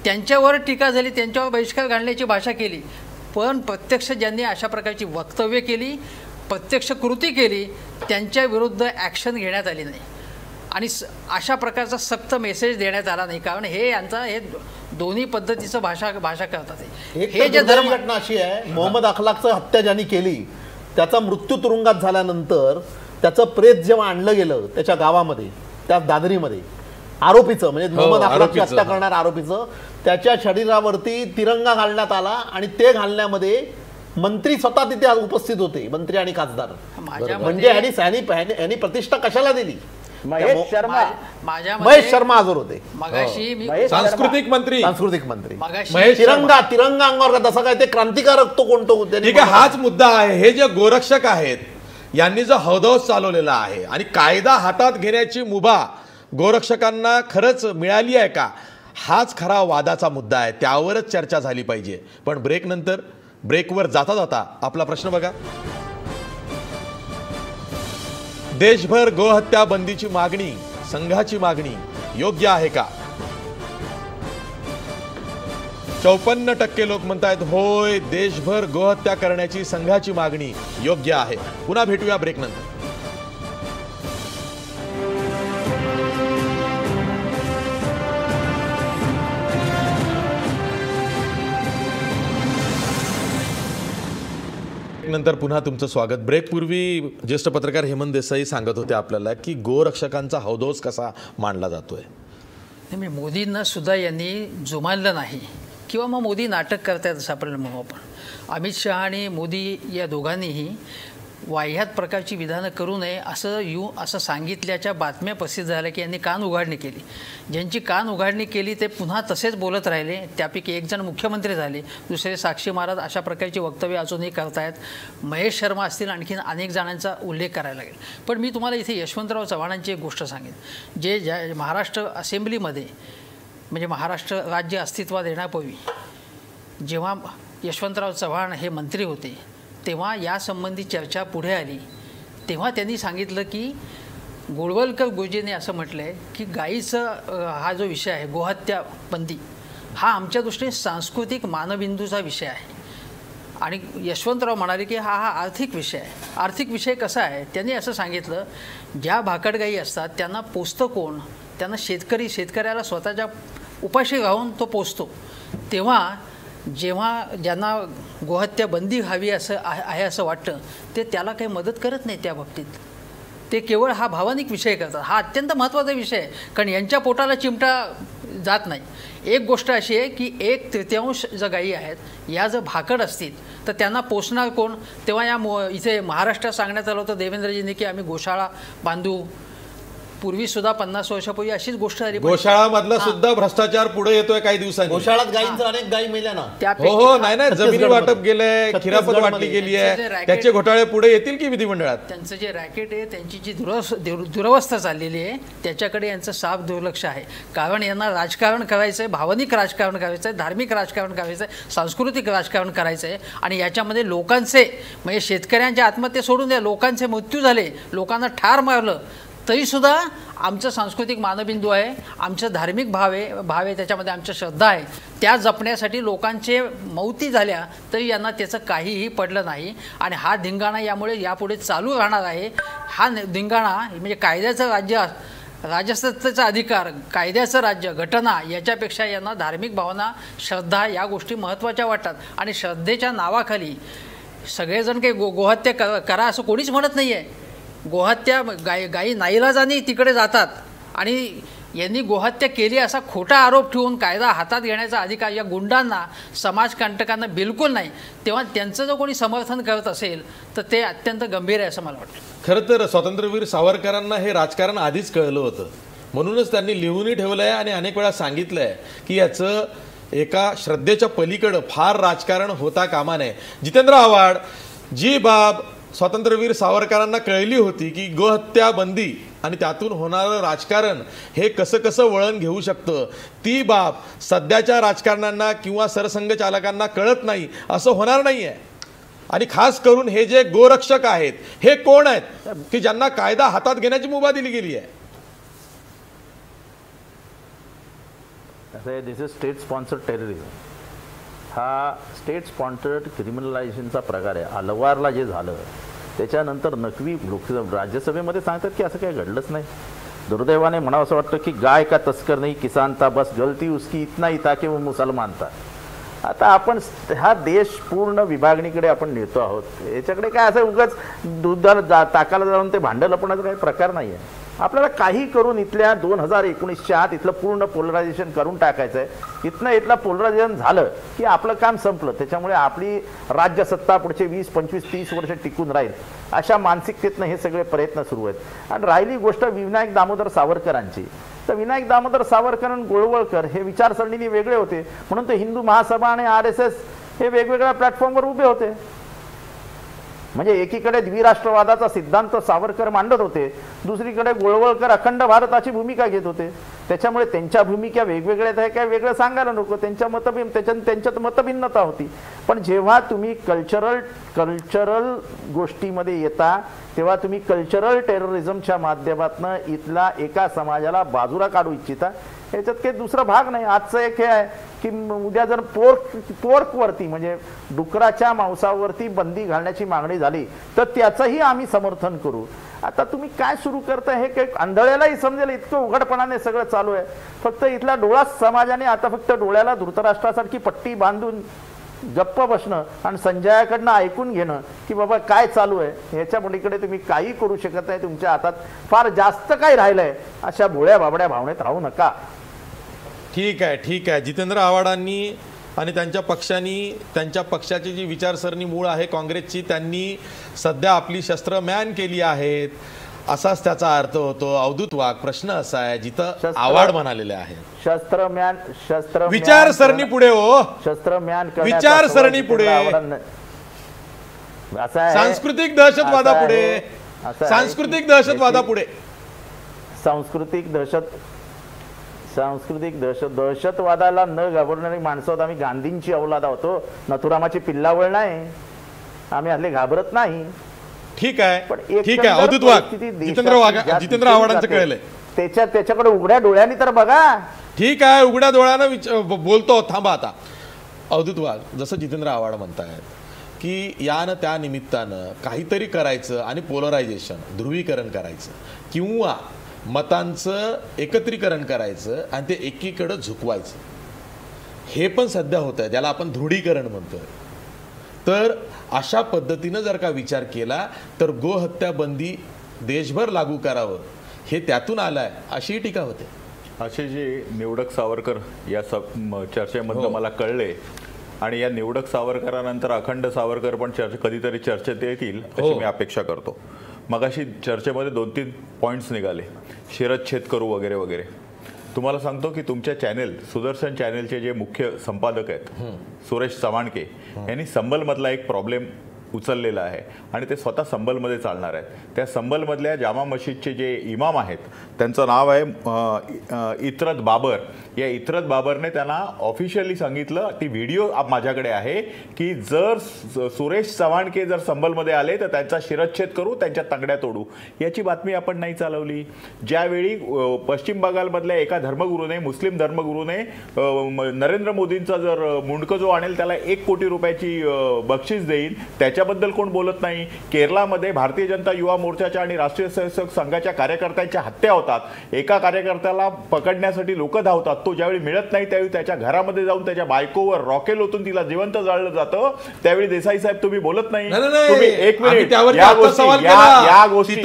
त्यांच्यावर टीका झाली, त्यांच्यावर बहिष्कार घालण्याची भाषा केली. पण प्रत्यक्ष ज्यांनी अशा प्रकारची वक्तव्य केली, प्रत्यक्ष कृती केली, त्यांच्या विरुद्ध ॲक्शन घेण्यात आली नाही आणि अशा प्रकारचा सक्त मेसेज देण्यात आला नाही. कारण हे दोन्ही पद्धतीचं भाषा करतात. हे जे घटना अशी आहे, मोहम्मद अखलाकचं हत्या ज्यांनी केली त्याचा मृत्यू तुरुंगात झाल्यानंतर त्याचं प्रेत जेव्हा आणलं गेलं त्याच्या गावामध्ये, त्या दादरीमध्ये, आरोपीचं म्हणजे मोहम्मद अखलाकची हत्या करणाऱ्या आरोपीचं त्याच्या शरीरावरती तिरंगा घालण्यात आला आणि ते घालण्यामध्ये मंत्री स्वतः तिथे उपस्थित होते, मंत्री आणि खासदार. म्हणजे यांनी प्रतिष्ठा कशाला दिली? महेश शर्मा हजर होते, सांस्कृतिक मंत्री तिरंगा अंगावर जसं काय ते क्रांतिकारक तो कोणतो. ठीक आहे, हाच मुद्दा आहे. हे जे गोरक्षक आहेत यांनी जो हौदौस चालवलेला आहे आणि कायदा हातात घेण्याची मुभा गोरक्षकांना खरंच मिळाली आहे का, हाच खरा वादाचा मुद्दा आहे. त्यावरच चर्चा झाली पाहिजे. पण ब्रेकवर जाता जाता आपला प्रश्न बघा. देशभर गोहत्या बंदीची मागणी, संघाची मागणी योग्य आहे का? 54% लोक म्हणतायत होय, देशभर गोहत्या करण्याची संघाची मागणी योग्य आहे. पुन्हा भेटूया ब्रेकनंतर. नंतर पुन्हा तुमचं स्वागत. ब्रेकपूर्वी ज्येष्ठ पत्रकार हेमंत देसाई सांगत होते आपल्याला की गोरक्षकांचा हौदोस कसा मांडला जातोय. नाही, मोदींना सुद्धा यांनी जुमानलं नाही किंवा मग मोदी नाटक करतायत असं आपल्याला म्हणू आपण. अमित शहा आणि मोदी या दोघांनीही वाह्यात प्रकारची विधानं करू नये असं सांगितल्याच्या बातम्या प्रसिद्ध झाल्या की यांनी कान उघाडणी केली. ज्यांची कान उघाडणी केली ते पुन्हा तसेच बोलत राहिले. त्यापैकी एक जण मुख्यमंत्री झाले, दुसरे साक्षी महाराज अशा प्रकारची वक्तव्य अजूनही करतायत. महेश शर्मा असतील, आणखीन अनेक जणांचा उल्लेख करायला लागेल. पण मी तुम्हाला इथे यशवंतराव चव्हाणांची एक गोष्ट सांगेन. ज्या महाराष्ट्र असेंब्लीमध्ये म्हणजे महाराष्ट्र राज्य अस्तित्वात येण्यापूर्वी जेव्हा यशवंतराव चव्हाण हे मंत्री होते तेव्हा यासंबंधी चर्चा पुढे आली. तेव्हा त्यांनी सांगितलं की गोळवलकर गुरुजींनी असं म्हटलं आहे की गायीचं हा जो विषय आहे गोहत्या बंदी हा आमच्या दृष्टीने सांस्कृतिक मानबिंदूचा विषय आहे. आणि यशवंतराव म्हणाले की हा आर्थिक विषय आहे. आर्थिक विषय कसा आहे त्यांनी असं सांगितलं, ज्या भाकड गायी असतात त्यांना पोसतं कोण? त्यांना शेतकऱ्याला स्वतःच्या उपाशी राहून तो पोसतो. तेव्हा जेव्हा ज्यांना गोहत्या बंदी हवी आहे असं वाटतं ते त्याला काही मदत करत नाही त्या बाबतीत. ते केवळ हा भावनिक विषय करतात. हा अत्यंत महत्त्वाचा विषय आहे, कारण यांच्या पोटाला चिमटा जात नाही. एक गोष्ट अशी आहे की 1/3 ज्या गायी आहेत या जर भाकड असतील तर त्यांना पोसणार कोण? तेव्हा इथे महाराष्ट्रात सांगण्यात आलं होतं देवेंद्रजींनी की आम्ही गोशाळा बांधू. पूर्वीसुद्धा 50 वर्षापूर्वी अशीच गोष्ट झाली. गोशाळामधला सुद्धा भ्रष्टाचार पुढे येतोय काही दिवसांनी. गोशाळात गायींचं अनेक गायी मेल्या ना. हो, नाही जमिनी वाटप गेलंय, खिरापत वाटली गेली आहे, त्याचे घोटाळे पुढे येतील की विधिमंडळात. त्यांचं जे रॅकेट आहे, त्यांची जी दुरवस्था चाललेली आहे त्याच्याकडे यांचं साफ दुर्लक्ष आहे. कारण यांना राजकारण करायचं आहे, भावनिक राजकारण करायचं आहे, धार्मिक राजकारण करायचं आहे, सांस्कृतिक राजकारण करायचं आहे. आणि याच्यामध्ये लोकांचे म्हणजे शेतकऱ्यांच्या आत्महत्या सोडून द्या, लोकांचे मृत्यू झाले, लोकांना ठार मारलं तरीसुद्धा आमचं सांस्कृतिक मानबिंदू आहे, आमचं धार्मिक भाव आहे, त्याच्यामध्ये आमच्या श्रद्धा आहे, त्या जपण्यासाठी लोकांचे मौती झाल्या तरी यांना त्याचं काहीही पडलं नाही. आणि हा धिंगाणा यापुढे चालू राहणार आहे. हा धिंगाणा म्हणजे कायद्याचं राज्य, राजसत्तेचा अधिकार, कायद्याचं राज्य, घटना याच्यापेक्षा यांना धार्मिक भावना, श्रद्धा या गोष्टी महत्त्वाच्या वाटतात. आणि श्रद्धेच्या नावाखाली सगळेजण काही गोहत्या करा असं कोणीच म्हणत नाही आहे. गोहत्या गायी नाईलाजाने तिकडे जातात आणि यांनी गोहत्या केली असा खोटा आरोप ठेवून कायदा हातात घेण्याचा अधिकार या गुंडांना, समाजकंटकांना बिलकुल नाही. तेव्हा त्यांचं जर कोणी समर्थन करत असेल तर ते अत्यंत गंभीर आहे असं मला वाटतं. खरं तर स्वातंत्र्यवीर सावरकरांना हे राजकारण आधीच कळलं होतं, म्हणूनच त्यांनी लिहूनही ठेवलं आहे आणि अनेक वेळा सांगितलं आहे की याचं एका श्रद्धेच्या पलीकडं फार राजकारण होता कामा नये. जितेंद्र आव्हाड, जी बाब स्वातंत्र्यवीर सावरकरांना कळली होती की गोहत्या बंदी आणि त्यातून होणारं राजकारण हे कसं वळण घेऊ शकतं, ती बाब सध्याच्या राजकारण्यांना किंवा सरसंघचालकांना कळत नाही असं होणार नाही आहे. आणि खास करून हे जे गोरक्षक आहेत हे कोण आहेत की ज्यांना कायदा हातात घेण्याची मुभा दिली गेली आहे. दिस इज स्टेट स्पॉन्सर्ड टेररिझम. हा स्टेट स्पॉन्सर्ड क्रिमिनलायझेशनचा प्रकार आहे. अलवारला जे झालं त्याच्यानंतर नकवी राज्यसभेमध्ये सांगतात की असं काही घडलंच नाही. दुर्दैवाने म्हणावं असं वाटतं की गाय का तस्कर नाही किसान था, बस गलती उसकी इतना ही था कि वो मुसलमान था. आता आपण हा देश पूर्ण विभागणीकडे आपण नेतो आहोत. याच्याकडे काय असं उगाच दुधाला ताकाला जाऊन ते भांडं लपवण्याचा काही प्रकार नाही आहे. आपल्याला काही करून इथल्या 2019च्या आत इथलं पूर्ण पोलरायझेशन करून टाकायचं आहे. इथलं पोलरायझेशन झालं की आपलं काम संपलं. त्याच्यामुळे आपली राज्य सत्ता पुढचे 20, 25, 30 वर्ष टिकून राहील अशा मानसिकतेतनं हे सगळे प्रयत्न सुरू आहेत. आणि राहिली गोष्ट विनायक दामोदर सावरकरांची, तर विनायक दामोदर सावरकर आणि गोळवळकर हे विचारसरणीने वेगळे होते म्हणून ते हिंदू महासभा आणि RSS हे वेगवेगळ्या प्लॅटफॉर्मवर उभे होते. म्हणजे एकीकडे द्विराष्ट्रवादाचा सिद्धांत सावरकर मांडत होते, दुसरीकडे गोळवळकर अखंड भारताची भूमिका घेत होते. त्याच्यामुळे त्यांच्या भूमिका वेगवेगळ्या आहेत, काय वेगळं सांगायला नको. त्यांच्यात मतभिन्नता होती. पण जेव्हा तुम्ही कल्चरल गोष्टीमध्ये येता तेव्हा तुम्ही कल्चरल टेररिझमच्या माध्यमातून इथला एका समाजाला बाजूला काढू इच्छिता. याच्यात काही दुसरा भाग नाही. आजचं एक हे आहे की उद्या जर पोर्कवरती म्हणजे डुकराच्या मांसावरती बंदी घालण्याची मागणी झाली तर त्याचंही आम्ही समर्थन करू. आता तुम्ही काय सुरू करता हे काही आंधळ्यालाही समजेल इतकं उघडपणाने सगळं चालू आहे. फक्त इथला डोळा समाजाने आता फक्त डोळ्याला धृतराष्ट्रासारखी पट्टी बांधून गप्प बसणं आणि संजयाकडनं ऐकून घेणं की बाबा काय चालू आहे, ह्याच्या पलीकडे तुम्ही काही करू शकत नाही. तुमच्या हातात फार जास्त काय राहिलंय, अशा भोळ्या बाबड्या भावनेत राहू नका. ठीक आहे. जितेंद्र आव्हाडांनी आणि त्यांच्या पक्षांनी, त्यांच्या पक्षाची जी विचारसरणी मूळ आहे काँग्रेसची, त्यांनी सध्या आपली शस्त्र म्यान केली आहेत असाच त्याचा अर्थ होतो. अवधूत वाघ, प्रश्न असा आहे, जिथं आव्हाड म्हणालेले आहेत शस्त्र विचारसरणी पुढे हो, शस्त्रम्यान विचारसरणी पुढे, असं आहे सांस्कृतिक दहशतवादापुढे, सांस्कृतिक दहशतवादापुढे, सांस्कृतिक दहशतवादाला न घाबरणारी माणसं आहोत आम्ही. गांधींची अवलाद होतो, नथुरामाची पिल्लावळ नाही, आम्ही हल्ली घाबरत नाही. ठीक आहे. अवधूत वाघ, जितेंद्र आव्हाडांचं कळलंय, त्याच्याकडे उघड्या डोळ्यांनी तर बघा. ठीक आहे, उघड्या डोळ्यानं बोलतो. थांबा आता. अवधूत वाघ, जसं जितेंद्र आव्हाड म्हणतायत की यानं त्या निमित्तानं काहीतरी करायचं आणि पोलरायझेशन, ध्रुवीकरण करायचं किंवा मतांचं एकत्रीकरण करायचं आणि ते एकीकडे झुकवायचं, हे पण सध्या होत आहे, ज्याला आपण ध्रुडीकरण म्हणतोय. तर अशा पद्धतीनं जर का विचार केला तर गोहत्या बंदी देशभर लागू करावं हे त्यातून आलं आहे अशी टीका होते. असे जे निवडक सावरकर या चर्चेमधनं मला कळले आणि या निवडक सावरकरानंतर अखंड सावरकर पण कधीतरी चर्चेत येतील अशी मी अपेक्षा करतो. मगाशी चर्चेमध्ये 2-3 पॉईंट्स निघाले, शिरच्छेद करू वगैरे वगैरे. तुम्हाला सांगतो की तुमच्या चॅनेल सुदर्शन चॅनेलचे जे मुख्य संपादक आहेत सुरेश चव्हाणके यांनी संबलमधला एक प्रॉब्लेम उचललेला आहे आणि ते स्वतः संबलमध्ये चालणार आहेत. त्या संबलमधल्या जामा मशीदचे जे इमाम आहेत त्यांचं नाव आहे इतरत बाबर. या इतरत बाबरने त्यांना ऑफिशियली सांगितलं, ती व्हिडिओ माझ्याकडे आहे, की जर सुरेश चव्हाणके जर संबलमध्ये आले तर त्यांचा शिरच्छेद करू, त्यांच्या तंगड्या तोडू. याची बातमी आपण नाही चालवली. ज्यावेळी पश्चिम बंगालमधल्या एका धर्मगुरूने, मुस्लिम धर्मगुरूने नरेंद्र मोदींचा जर मुंडकं जो आणेल त्याला 1 कोटी रुपयाची बक्षीस देईल, त्याच्याबद्दल कोण बोलत नाही. केरळमध्ये भारतीय जनता युवा मोर्चाच्या आणि राष्ट्रीय स्वयंसेवक संघाच्या कार्यकर्त्यांच्या हत्या होतात. एका कार्यकर्त्याला पकडण्यासाठी लोक धावतात, तो ज्यावेळी मिळत नाही त्यावेळी त्याच्या घरामध्ये जाऊन त्याच्या बायकोवर रॉकेल ओतून तिला जिवंत जाळलं जातं. त्यावेळी देसाई साहेब तुम्ही बोलत नाही. तुम्ही एक मिनिट, या गोष्टी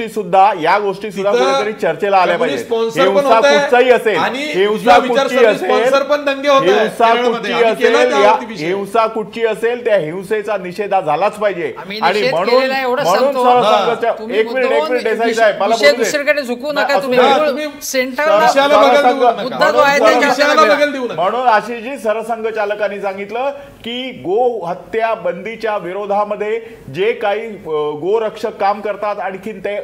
सुद्धा कुठेतरी चर्चेला आल्या पाहिजे. हिंसा कुठचाही असेल, हिंसा कुठची असेल त्या हिंसेचा निषेध झालाच पाहिजे. आणि म्हणून एक मिनिट देसाई साहेब मला म्हणून अशी जी सरसंघचालकांनी सांगितलं की गो हत्या बंदीच्या विरोधामध्ये जे काही गोरक्षक काम करतात, आणखीन ते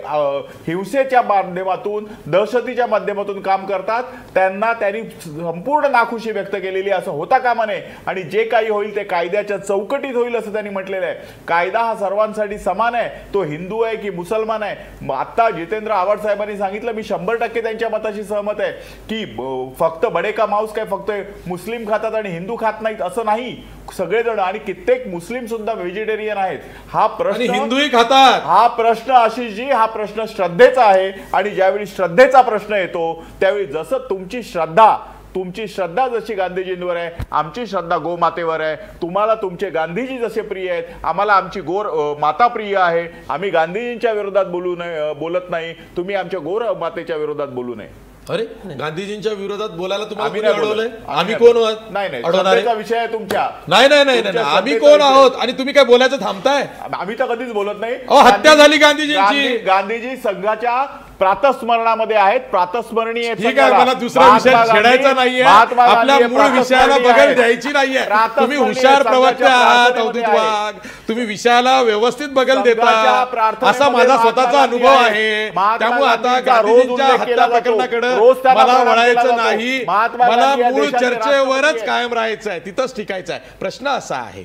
हिंसेच्या माध्यमातून, दहशतीच्या माध्यमातून काम करतात, त्यांना त्यांनी संपूर्ण नाखुशी व्यक्त केलेली असं होता कामा नये. आणि जे काही होईल ते कायद्याच्या चौकटीत होईल असं त्यांनी म्हटलेलं आहे. कायदा हा सर्वांसाठी समान आहे, तो हिंदू आहे की मुसलमान आहे. आता जितेंद्र आव्हाड साहेबांनी सांगितलं, मी 100% त्यांच्या मताशी सहमत आहे की फक्त बडे का मांस काय फक्त मुस्लिम खातात आणि हिंदू खात नाहीत असं नाही. सगळेजण आणि कित्येक मुस्लिम सुद्धा व्हेजिटेरियन आहेत. हा प्रश्न हिंदूही खातात. हा प्रश्न आशिषजी, हा प्रश्न श्रद्धेचा आहे. आणि ज्यावेळी श्रद्धेचा प्रश्न येतो त्यावेळी जसं तुमची श्रद्धा जशी गांधीजींवर आहे, आमची श्रद्धा गोमातेवर आहे. तुम्हाला तुमचे गांधीजी जसे प्रिय आहेत, आम्हाला आमची माता प्रिय आहे. आम्ही गांधीजींच्या विरोधात बोलत नाही, तुम्ही आमच्या गोर मातेच्या विरोधात बोलू नये. अरे गांधीजींच्या विरोधात बोलायला तुम्हाला अडवलंय? आम्ही कोण आहोत? नाही, विषय आहे तुमच्या. नाही, आम्ही कोण आहोत आणि तुम्ही काय बोलायचं थांबताय? आम्ही तर कधीच बोलत नाही. हत्या झाली गांधीजींची. गांधीजी संघाच्या प्रातस्मरणामध्ये आहेत, प्रातस्मरणीय. ठीक आहे, मला दुसरा विषय छेडायचा नाहीये, आपल्या मूळ विषयाला बगल द्यायची नाहीये. तुम्ही हुशार प्रवक्ते आहात अवधूत वाघ, तुम्ही विषयाला व्यवस्थित बगल देता असा माझा स्वतःचा अनुभव आहे. त्यामुळे आता गांधीजींच्या हत्या प्रकरणाकडे मला वळायचं नाही, मला मूळ चर्चेवरच कायम राहायचं आहे, तिथंच टिकायचं आहे. प्रश्न असा आहे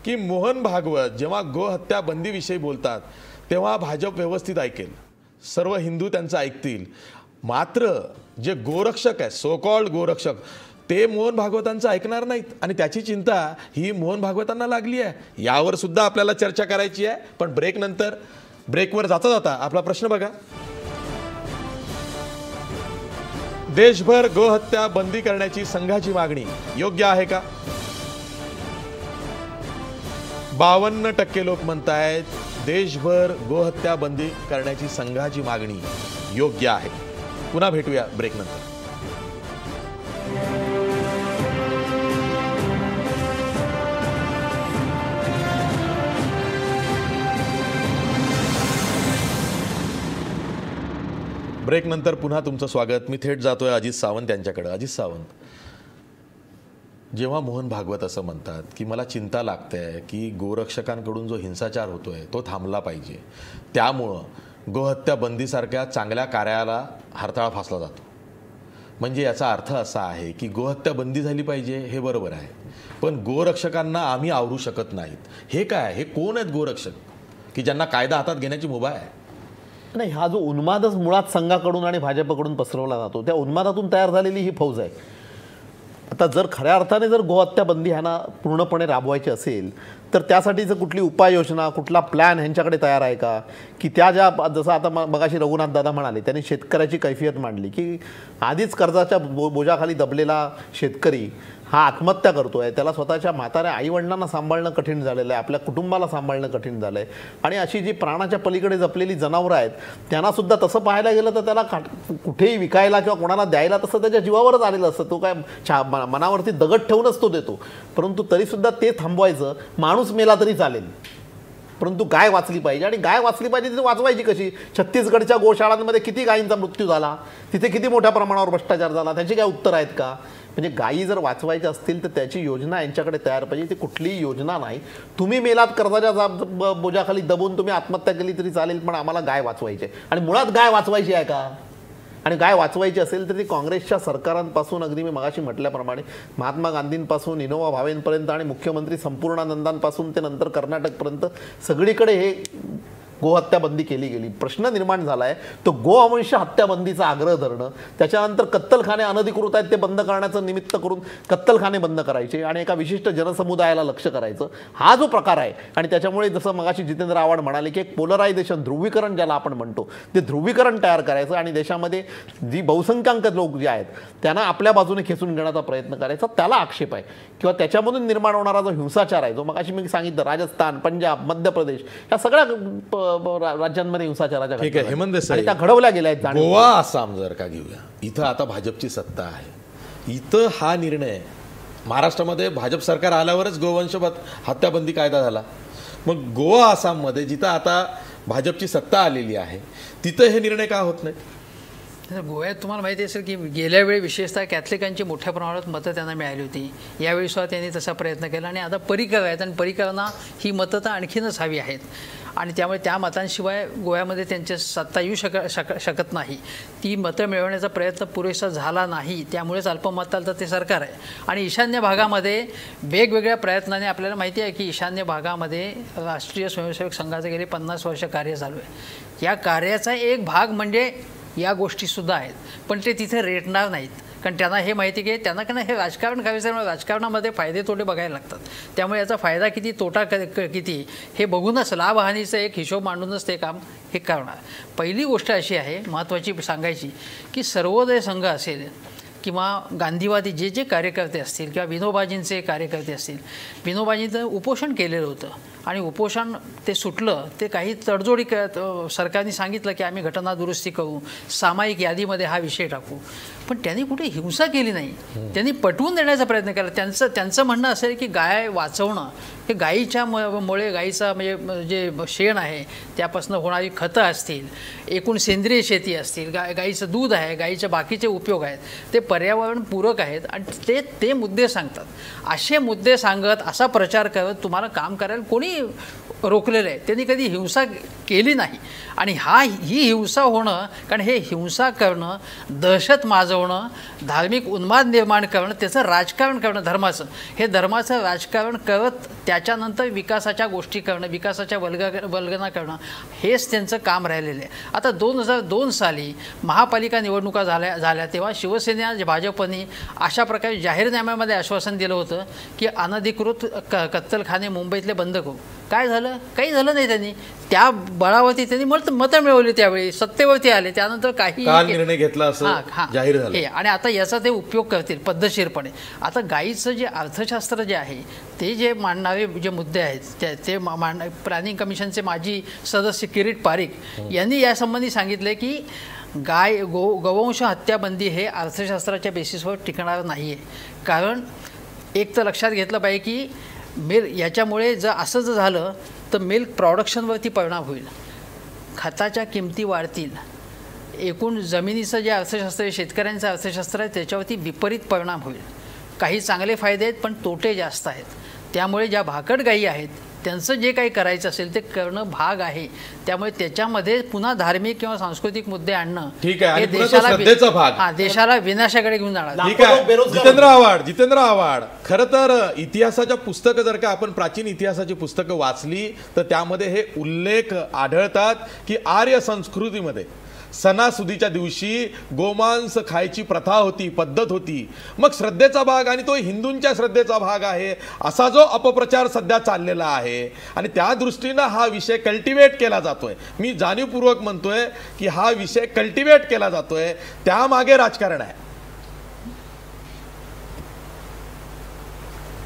की मोहन भागवत जेव्हा गोहत्या बंदीविषयी बोलतात तेव्हा भाजप व्यवस्थित ऐकेल, सर्व हिंदू त्यांचं ऐकतील. मात्र जे गोरक्षक आहे, सो कॉल्ड गोरक्षक, ते मोहन भागवतांचं ऐकणार नाहीत आणि त्याची चिंता ही मोहन भागवतांना लागली आहे. यावर सुद्धा आपल्याला चर्चा करायची आहे. पण ब्रेकनंतर, ब्रेकवर जाता जाता आपला प्रश्न बघा. देशभर गोहत्या बंदी करण्याची संघाची मागणी योग्य आहे का? 52% लोक म्हणतायत देशभर गोहत्या बंदी करण्याची संघाची मागणी योग्य आहे. पुन्हा भेटूया ब्रेकनंतर. ब्रेकनंतर पुन्हा तुमचं स्वागत. मी थेट जातोय अजित सावंत यांच्याकडे. अजित सावंत, जेव्हा मोहन भागवत असं म्हणतात की मला चिंता लागते की गोरक्षकांकडून जो हिंसाचार होतोय तो थांबला पाहिजे, त्यामुळं गोहत्या बंदीसारख्या चांगल्या कार्याला हरताळ फासला जातो, म्हणजे याचा अर्थ असा आहे की गोहत्या बंदी झाली पाहिजे, हे बरोबर आहे, पण गोरक्षकांना आम्ही आवरू शकत नाहीत. हे काय, हे कोण आहेत गोरक्षक की ज्यांना कायदा हातात घेण्याची मुभा आहे? नाही, हा जो उन्मादच मुळात संघाकडून आणि भाजपकडून पसरवला जातो, त्या उन्मादातून तयार झालेली ही फौज आहे. आता जर खऱ्या अर्थाने जर गोहत्या बंदी ह्यांना पूर्णपणे राबवायची असेल तर त्यासाठीचं कुठली उपाययोजना, कुठला प्लॅन ह्यांच्याकडे तयार आहे का? की त्या ज्या, जसं आता मगाशी रघुनाथ दादा म्हणाले, त्यांनी शेतकऱ्याची कैफियत मांडली की आधीच कर्जाच्या बोजाखाली दबलेला शेतकरी हा आत्महत्या करतोय, त्याला स्वतःच्या म्हाताऱ्या आईवडिलांना सांभाळणं कठीण झालेलं आहे, आपल्या कुटुंबाला सांभाळणं कठीण झालं आहे, आणि अशी जी प्राणाच्या पलीकडे जपलेली जनावरं आहेत त्यांनासुद्धा तसं पाहायला गेलं तर त्याला कुठेही विकायला किंवा कोणाला द्यायला तसं त्याच्या जीवावरच आलेलं असतं. तो काय मनावरती दगड ठेवूनच तो देतो, परंतु तरीसुद्धा ते थांबवायचं. माणूस मेला तरी चालेल, परंतु गाय वाचली पाहिजे. आणि गाय वाचली पाहिजे ती वाचवायची कशी? छत्तीसगडच्या गोशाळांमध्ये किती गायींचा मृत्यू झाला, तिथे किती मोठ्या प्रमाणावर भ्रष्टाचार झाला, त्याची काय उत्तर आहेत का? म्हणजे गायी जर वाचवायच्या असतील तर त्याची योजना यांच्याकडे तयार पाहिजे. ती कुठलीही योजना नाही. तुम्ही मेलात कर्जाच्या बोजाखाली दबून तुम्ही आत्महत्या केली तरी चालेल, पण आम्हाला गाय वाचवायची आहे. आणि मुळात गाय वाचवायची आहे का? आणि गाय वाचवायची असेल तर ती काँग्रेसच्या सरकारांपासून, अगदी मी मगाशी म्हटल्याप्रमाणे महात्मा गांधींपासून विनोबा भावेंपर्यंत आणि मुख्यमंत्री संपूर्णानंदांपासून ते नंतर कर्नाटकपर्यंत सगळीकडे हे गोहत्या बंदी केली गेली. प्रश्न निर्माण झाला आहे तो गोवंश हत्याबंदीचा आग्रह धरणं, त्याच्यानंतर कत्तलखाने अनधिकृत आहेत ते बंद करण्याचं निमित्त करून कत्तलखाने बंद करायचे आणि एका विशिष्ट जनसमुदायाला लक्ष करायचं, हा जो प्रकार आहे. आणि त्याच्यामुळे जसं मगाशी जितेंद्र आव्हाड म्हणाले की एक पोलरायझेशन, ध्रुवीकरण ज्याला आपण म्हणतो, ते ध्रुवीकरण तयार करायचं आणि देशामध्ये जी बहुसंख्याक लोक जे आहेत त्यांना आपल्या बाजूने खेचून घेण्याचा प्रयत्न करायचा, त्याला आक्षेप आहे. किंवा त्याच्यामधून निर्माण होणारा जो हिंसाचार आहे, जो मगाशी मी सांगितलं राजस्थान, पंजाब, मध्य प्रदेश या सगळ्या राज्यांमध्ये हिंसाचाराच्या ठीक आहे. हेमंत देसाई, त्या घडवल्या गेल्या आहेत. गोवा, आसाम जर का घेऊया, इथं आता भाजपची सत्ता आहे, इथं हा निर्णय महाराष्ट्रामध्ये भाजप सरकार आल्यावरच गोवंश हत्याबंदी कायदा झाला. मग गोवा, आसाममध्ये जिथं आता भाजपची सत्ता आलेली आहे तिथं हे निर्णय का होत नाही? गोव्यात तुम्हाला माहिती असेल की गेल्या वेळी विशेषतः कॅथलिकांची मोठ्या प्रमाणात मतं त्यांना मिळाली होती. यावेळी सुद्धा त्यांनी तसा प्रयत्न केला आणि आता परिकर आहेत आणि परिकरांना ही मतं तर आणखीनच हवी आहेत आणि त्यामुळे त्या मतांशिवाय गोव्यामध्ये त्यांची सत्ता येऊ शकत नाही. ती मतं मिळवण्याचा प्रयत्न पुरेसा झाला नाही, त्यामुळेच अल्पमताचं ते सरकार आहे. आणि ईशान्य भागामध्ये वेगवेगळ्या प्रयत्नाने आपल्याला माहिती आहे की ईशान्य भागामध्ये राष्ट्रीय स्वयंसेवक संघाचं गेले 50 वर्ष कार्य चालू आहे. या कार्याचा एक भाग म्हणजे या गोष्टीसुद्धा आहेत, पण ते तिथे रेटणार नाहीत, कारण त्यांना हे माहिती की त्यांना का नाही हे राजकारण करायचं, राजकारणामध्ये फायदे तोटे बघायला लागतात. त्यामुळे याचा फायदा किती, तोटा किती हे बघूनच लाभहानीचं एक हिशोब मांडूनच ते काम हे करणार. पहिली गोष्ट अशी आहे महत्त्वाची सांगायची की सर्वोदय संघ असेल किंवा गांधीवादी जे जे कार्यकर्ते असतील किंवा विनोबाजींचे कार्यकर्ते असतील, विनोबाजींचं उपोषण केलेलं होतं आणि उपोषण ते सुटलं. ते काही तडजोडी सरकारने सांगितलं की आम्ही घटना दुरुस्ती करू, सामायिक यादीमध्ये हा विषय टाकू, पण त्यांनी कुठे हिंसा केली नाही. त्यांनी पटवून देण्याचा प्रयत्न केला. त्यांचं म्हणणं असेल की गाय वाचवणं हे गायीच्या मुळे, गायीचा म्हणजे जे शेण आहे त्यापासून होणारी खतं असतील, एकूण सेंद्रिय शेती असतील, गायीचं दूध आहे, गायीचे बाकीचे उपयोग आहेत, ते पर्यावरणपूरक आहेत आणि ते मुद्दे सांगतात. असे मुद्दे सांगत असा प्रचार करत तुम्हाला काम करायला कोणी रोखलेलं आहे? त्यांनी कधी हिंसा केली नाही. आणि ही हिंसा होणं, कारण हे हिंसा करणं, दहशत माजवणं गाजवणं, धार्मिक उन्माद निर्माण करणं, त्याचं राजकारण करणं धर्माचं, हे धर्माचं राजकारण करत त्याच्यानंतर विकासाच्या गोष्टी करणं, विकासाच्या वल्गना करणं, हेच त्यांचं काम राहिलेलं आहे. आता 2002 साली महापालिका निवडणुका झाल्या तेव्हा शिवसेना भाजपने अशा प्रकारे जाहीरनाम्यामध्ये आश्वासन दिलं होतं की अनधिकृत कत्तलखाने मुंबईतले बंद करू. काय झालं? काही झालं नाही. त्यांनी त्या बळावरती त्यांनी मतं मिळवली, त्यावेळी सत्तेवरती आले, त्यानंतर काही निर्णय घेतला असं जाहीर झालं. आणि आता याचा ते उपयोग करतील पद्धतशीरपणे. आता गाईचं जे अर्थशास्त्र जे आहे ते जे मांडणारे जे मुद्दे आहेत ते प्लॅनिंग कमिशनचे माजी सदस्य किरीट पारिक यांनी यासंबंधी सांगितले की गोवंश हत्याबंदी हे अर्थशास्त्राच्या बेसिसवर टिकणार नाही आहे. कारण एक तर लक्षात घेतलं पाहिजे की याच्यामुळे जर झालं तर मिल्क प्रोडक्शनवरती परिणाम होईल, खताच्या किमती वाढतील, एकूण जमिनीचं जे अर्थशास्त्र आहे, शेतकऱ्यांचं अर्थशास्त्र आहे, त्याच्यावरती विपरीत परिणाम होईल. काही चांगले फायदे आहेत पण तोटे जास्त आहेत. त्यामुळे ज्या भाकड गायी आहेत त्यांचं जे काही करायचं असेल ते करणं भाग आहे. त्यामुळे त्याच्यामध्ये पुन्हा धार्मिक किंवा सांस्कृतिक मुद्दे आणणं ठीक आहे, हे देशाला विनाशाकडे घेऊन जाणार. ठीक आहे. जितेंद्र आव्हाड, खरं तर इतिहासाच्या पुस्तकं जर का आपण प्राचीन इतिहासाची पुस्तकं वाचली तर त्यामध्ये हे उल्लेख आढळतात की आर्य संस्कृतीमध्ये सणासुदीच्या दिवशी गोमांस खायची प्रथा होती, पद्धत होती. मग श्रद्धेचा भाग आणि तो हिंदूंच्या श्रद्धेचा भाग आहे असा जो अपप्रचार सध्या चाललेला आहे आणि त्या दृष्टीनं हा विषय कल्टिवेट केला जातोय. मी जाणीवपूर्वक म्हणतोय की हा विषय कल्टिवेट केला जातोय, त्यामागे राजकारण आहे.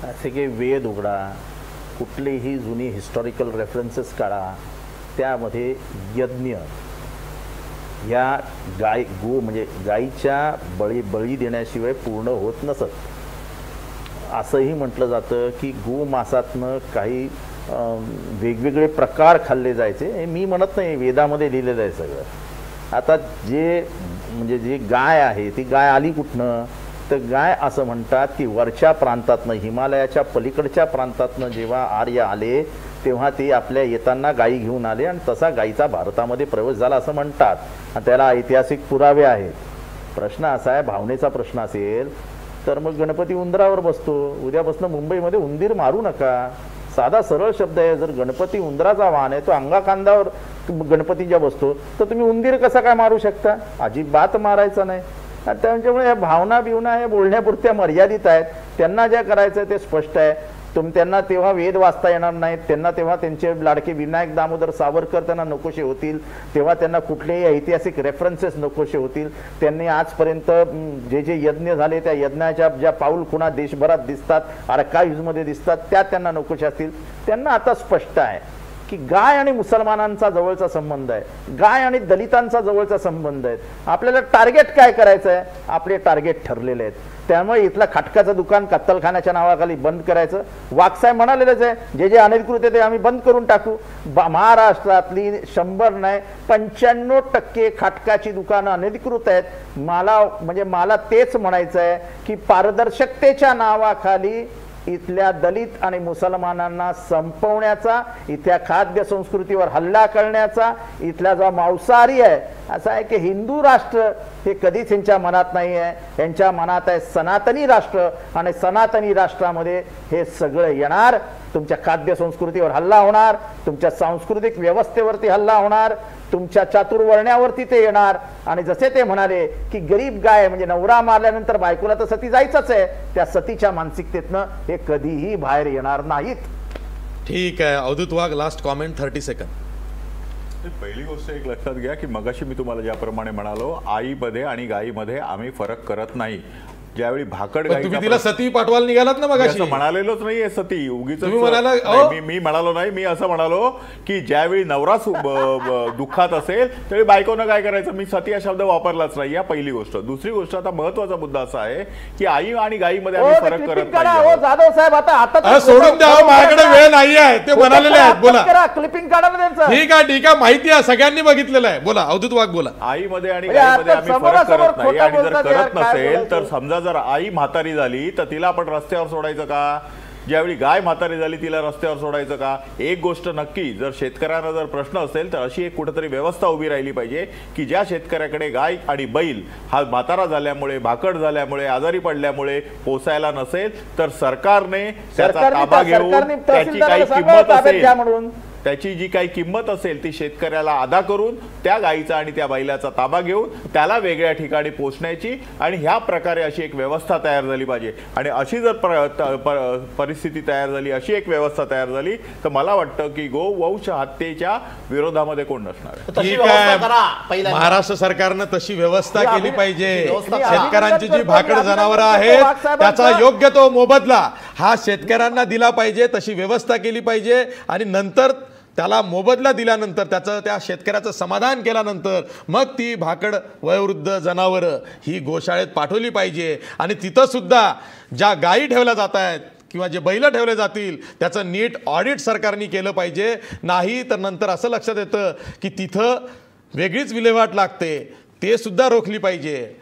असे काही वेद उघडा, कुठलेही जुनी हिस्टॉरिकल रेफरन्सेस काढा, त्यामध्ये यज्ञ या गो म्हणजे गाईच्या बळी देण्याशिवाय पूर्ण होत नसत. असंही म्हटलं जातं की गोमांसातनं काही वेगवेगळे प्रकार खाल्ले जायचे. हे मी म्हणत नाही, वेदामध्ये लिहिलेलं आहे सगळं. आता जी गाय आहे ती गाय आली कुठनं, तर गाय असं म्हणतात की वरच्या प्रांतातनं, हिमालयाच्या पलीकडच्या प्रांतातनं जेव्हा आर्य आले तेव्हा ते आपल्या येताना गायी घेऊन आले आणि तसा गायीचा भारतामध्ये प्रवेश झाला असं म्हणतात. आणि त्याला ऐतिहासिक पुरावे आहेत. प्रश्न असा आहे, भावनेचा प्रश्न असेल तर मग गणपती उंदरावर बसतो. उद्यापासून मुंबईमध्ये उंदीर मारू नका, साधा सरळ शब्द आहे. जर गणपती उंदराचा वाहन आहे, तो अंगाखांद्यावर गणपतीच्या बसतो, तर तुम्ही उंदीर कसा काय मारू शकता? अजिबात मारायचा नाही. त्याच्यामुळे या भावना बिवना हे बोलण्यापुरत्या मर्यादित आहेत. त्यांना जे करायचं आहे ते स्पष्ट आहे. त्यांना तेव्हा वेद वाचता येणार नाहीत, त्यांना तेव्हा त्यांचे लाडके विनायक दामोदर सावरकर त्यांना नकोशे होतील, तेव्हा त्यांना कुठलेही ऐतिहासिक रेफरन्सेस नकोशे होतील. त्यांनी आजपर्यंत जे यज्ञ झाले त्या यज्ञाच्या ज्या पाऊल खुणा देशभरात दिसतात, आर्काइव्हमध्ये दिसतात, त्या त्यांना नकोशे असतील. त्यांना आता स्पष्ट आहे की गाय आणि मुसलमानांचा जवळचा संबंध आहे, गाय आणि दलितांचा जवळचा संबंध आहे. आपल्याला टार्गेट काय करायचं आहे? आपले टार्गेट ठरलेले आहेत. त्यामुळे इथलं खाटकाचं दुकान कत्तलखान्याच्या नावाखाली बंद करायचं. वाकसाहेब म्हणालेलंच आहे, जे अनधिकृत आहे ते आम्ही बंद करून टाकू. महाराष्ट्रातली 100 नाही 95% खाटकाची दुकानं अनधिकृत आहेत. मला तेच म्हणायचं आहे की पारदर्शकतेच्या नावाखाली इथल्या दलित आणि मुसलमानांना संपवण्याचा, इथल्या खाद्य संस्कृतीवर हल्ला करण्याचा, इथला जो मांसाहारी आहे असा आहे की हिंदू राष्ट्र हे कधीच यांच्या मनात नाही आहे. यांच्या मनात आहे सनातनी राष्ट्र आणि सनातनी राष्ट्रामध्ये हे सगळं येणार. तुमच्या खाद्य संस्कृतीवर हल्ला होणार, तुमच्या सांस्कृतिक व्यवस्थेवरती हल्ला होणार, तुमच्या चातुर्वर्ण्यावरती ते येणार. आणि जसे ते म्हणाले की गरीब गाय म्हणजे नवरा मारल्यानंतर बायकोला तर सती जायचंच आहे, त्या सतीच्या मानसिकतेतनं हे कधीही बाहेर येणार नाहीत. ठीक आहे. अवधूत वाघ, लास्ट कॉमेंट 30 सेकंद. पहिली गोष्ट एक लक्षात घ्या की मगाशी मी तुम्हाला ज्याप्रमाणे म्हणालो, आईमध्ये आणि गाईमध्ये आम्ही फरक करत नाही. ज्यावेळी भाकड गाई, तुम्ही तिला सती पाठवायला निघालात ना मगाशी? म्हणालेलोच नाहीये सती, उगीच मी म्हणालो नाही. मी असं म्हणालो की ज्यावेळी नवरा दुःखात असेल त्यावेळी बायकोनं काय करायचं, मी सती हा शब्द वापरलाच नाही. या पहिली गोष्ट. दुसरी गोष्ट, आता महत्वाचा मुद्दा असा आहे की आई आणि गाईमध्ये आम्ही फरक करत नाही. जाधव साहेब आता सोडून द्या, माझ्याकडे वेळ नाही आहे. ते म्हणालेले आहेत. बोला. क्लिपिंग काढा ना त्यांचं. ठीक आहे, माहिती आहे, सगळ्यांनी बघितलेलं आहे. बोला अवधूत वाघ, बोला. आईमध्ये आणि गाईमध्ये आम्ही फरक करत नाही. आणि जर करत नसेल तर समजा जर आई म्हातारी झाली तर तिला आपण रस्त्यावर सोडायचं का? ज्यावेळी गाय म्हातारी झाली तिला रस्त्यावर सोडायचं का? एक गोष्ट नक्की, जर शेतकऱ्यांना जर प्रश्न असेल तर अशी एक कुठेतरी व्यवस्था उभी राहिली पाहिजे की ज्या शेतकऱ्याकडे गाय आणि बैल हा म्हातारा झाल्यामुळे, भाकड झाल्यामुळे, आजारी पडल्यामुळे पोसायला नसेल तर सरकारने त्याचा ताबा घेऊन त्याची काही किंमत असेल, त्याची जी काही किंमत असेल ती शेतकऱ्याला अदा करून त्या गायीचा आणि त्या बैलाचा ताबा घेऊन त्याला वेगळ्या ठिकाणी पोचण्याची आणि ह्या प्रकारे अशी एक व्यवस्था तयार झाली पाहिजे. आणि अशी जर परिस्थिती तयार झाली, अशी एक व्यवस्था तयार झाली तर मला वाटतं की गोवंश हत्येच्या विरोधामध्ये कोण नसणार. तशी व्यवस्था करा पहिल्यांदा. महाराष्ट्र सरकारनं तशी व्यवस्था केली पाहिजे. व्यवस्था- शेतकऱ्यांची जी भाकड जनावरं आहेत त्याचा योग्य तो मोबदला हा शेतकऱ्यांना दिला पाहिजे, तशी व्यवस्था केली पाहिजे. आणि नंतर त्याला मोबदला दिल्यानंतर त्याचं त्या शेतकऱ्याचं समाधान केल्यानंतर मग ती भाकड वयोवृद्ध जनावरं ही गोशाळेत पाठवली पाहिजे. आणि तिथं सुद्धा ज्या गायी ठेवल्या जात आहेत किंवा जे बैल ठेवले जातील त्याचं नीट ऑडिट सरकारने केलं पाहिजे. नाही तर नंतर असं लक्षात येतं की तिथं वेगळीच विल्हेवाट लागते, ते सुद्धा रोखली पाहिजे.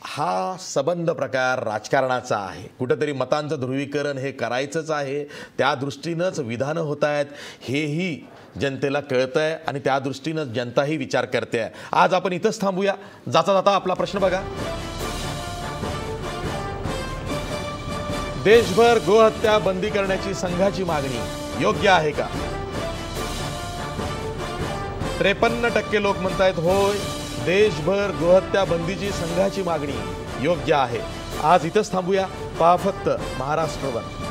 हा सबंध प्रकार राजकारणाचा आहे. कुठेतरी मतांचं ध्रुवीकरण हे करायचंच आहे. त्या दृष्टीनंच विधानं होत आहेत हेही जनतेला कळतं आहे आणि त्या दृष्टीनं जनताही विचार करते आहे. आज आपण इथंच थांबूया. जाता जाता आपला प्रश्न बघा. देशभर गोहत्या बंदी करण्याची संघाची मागणी योग्य आहे का? 53% लोक म्हणतायत होय, देशभर गोहत्या बंदीची संघाची मागणी योग्य आहे. आज इथंच थांबूया. पहा फक्त महाराष्ट्र वन.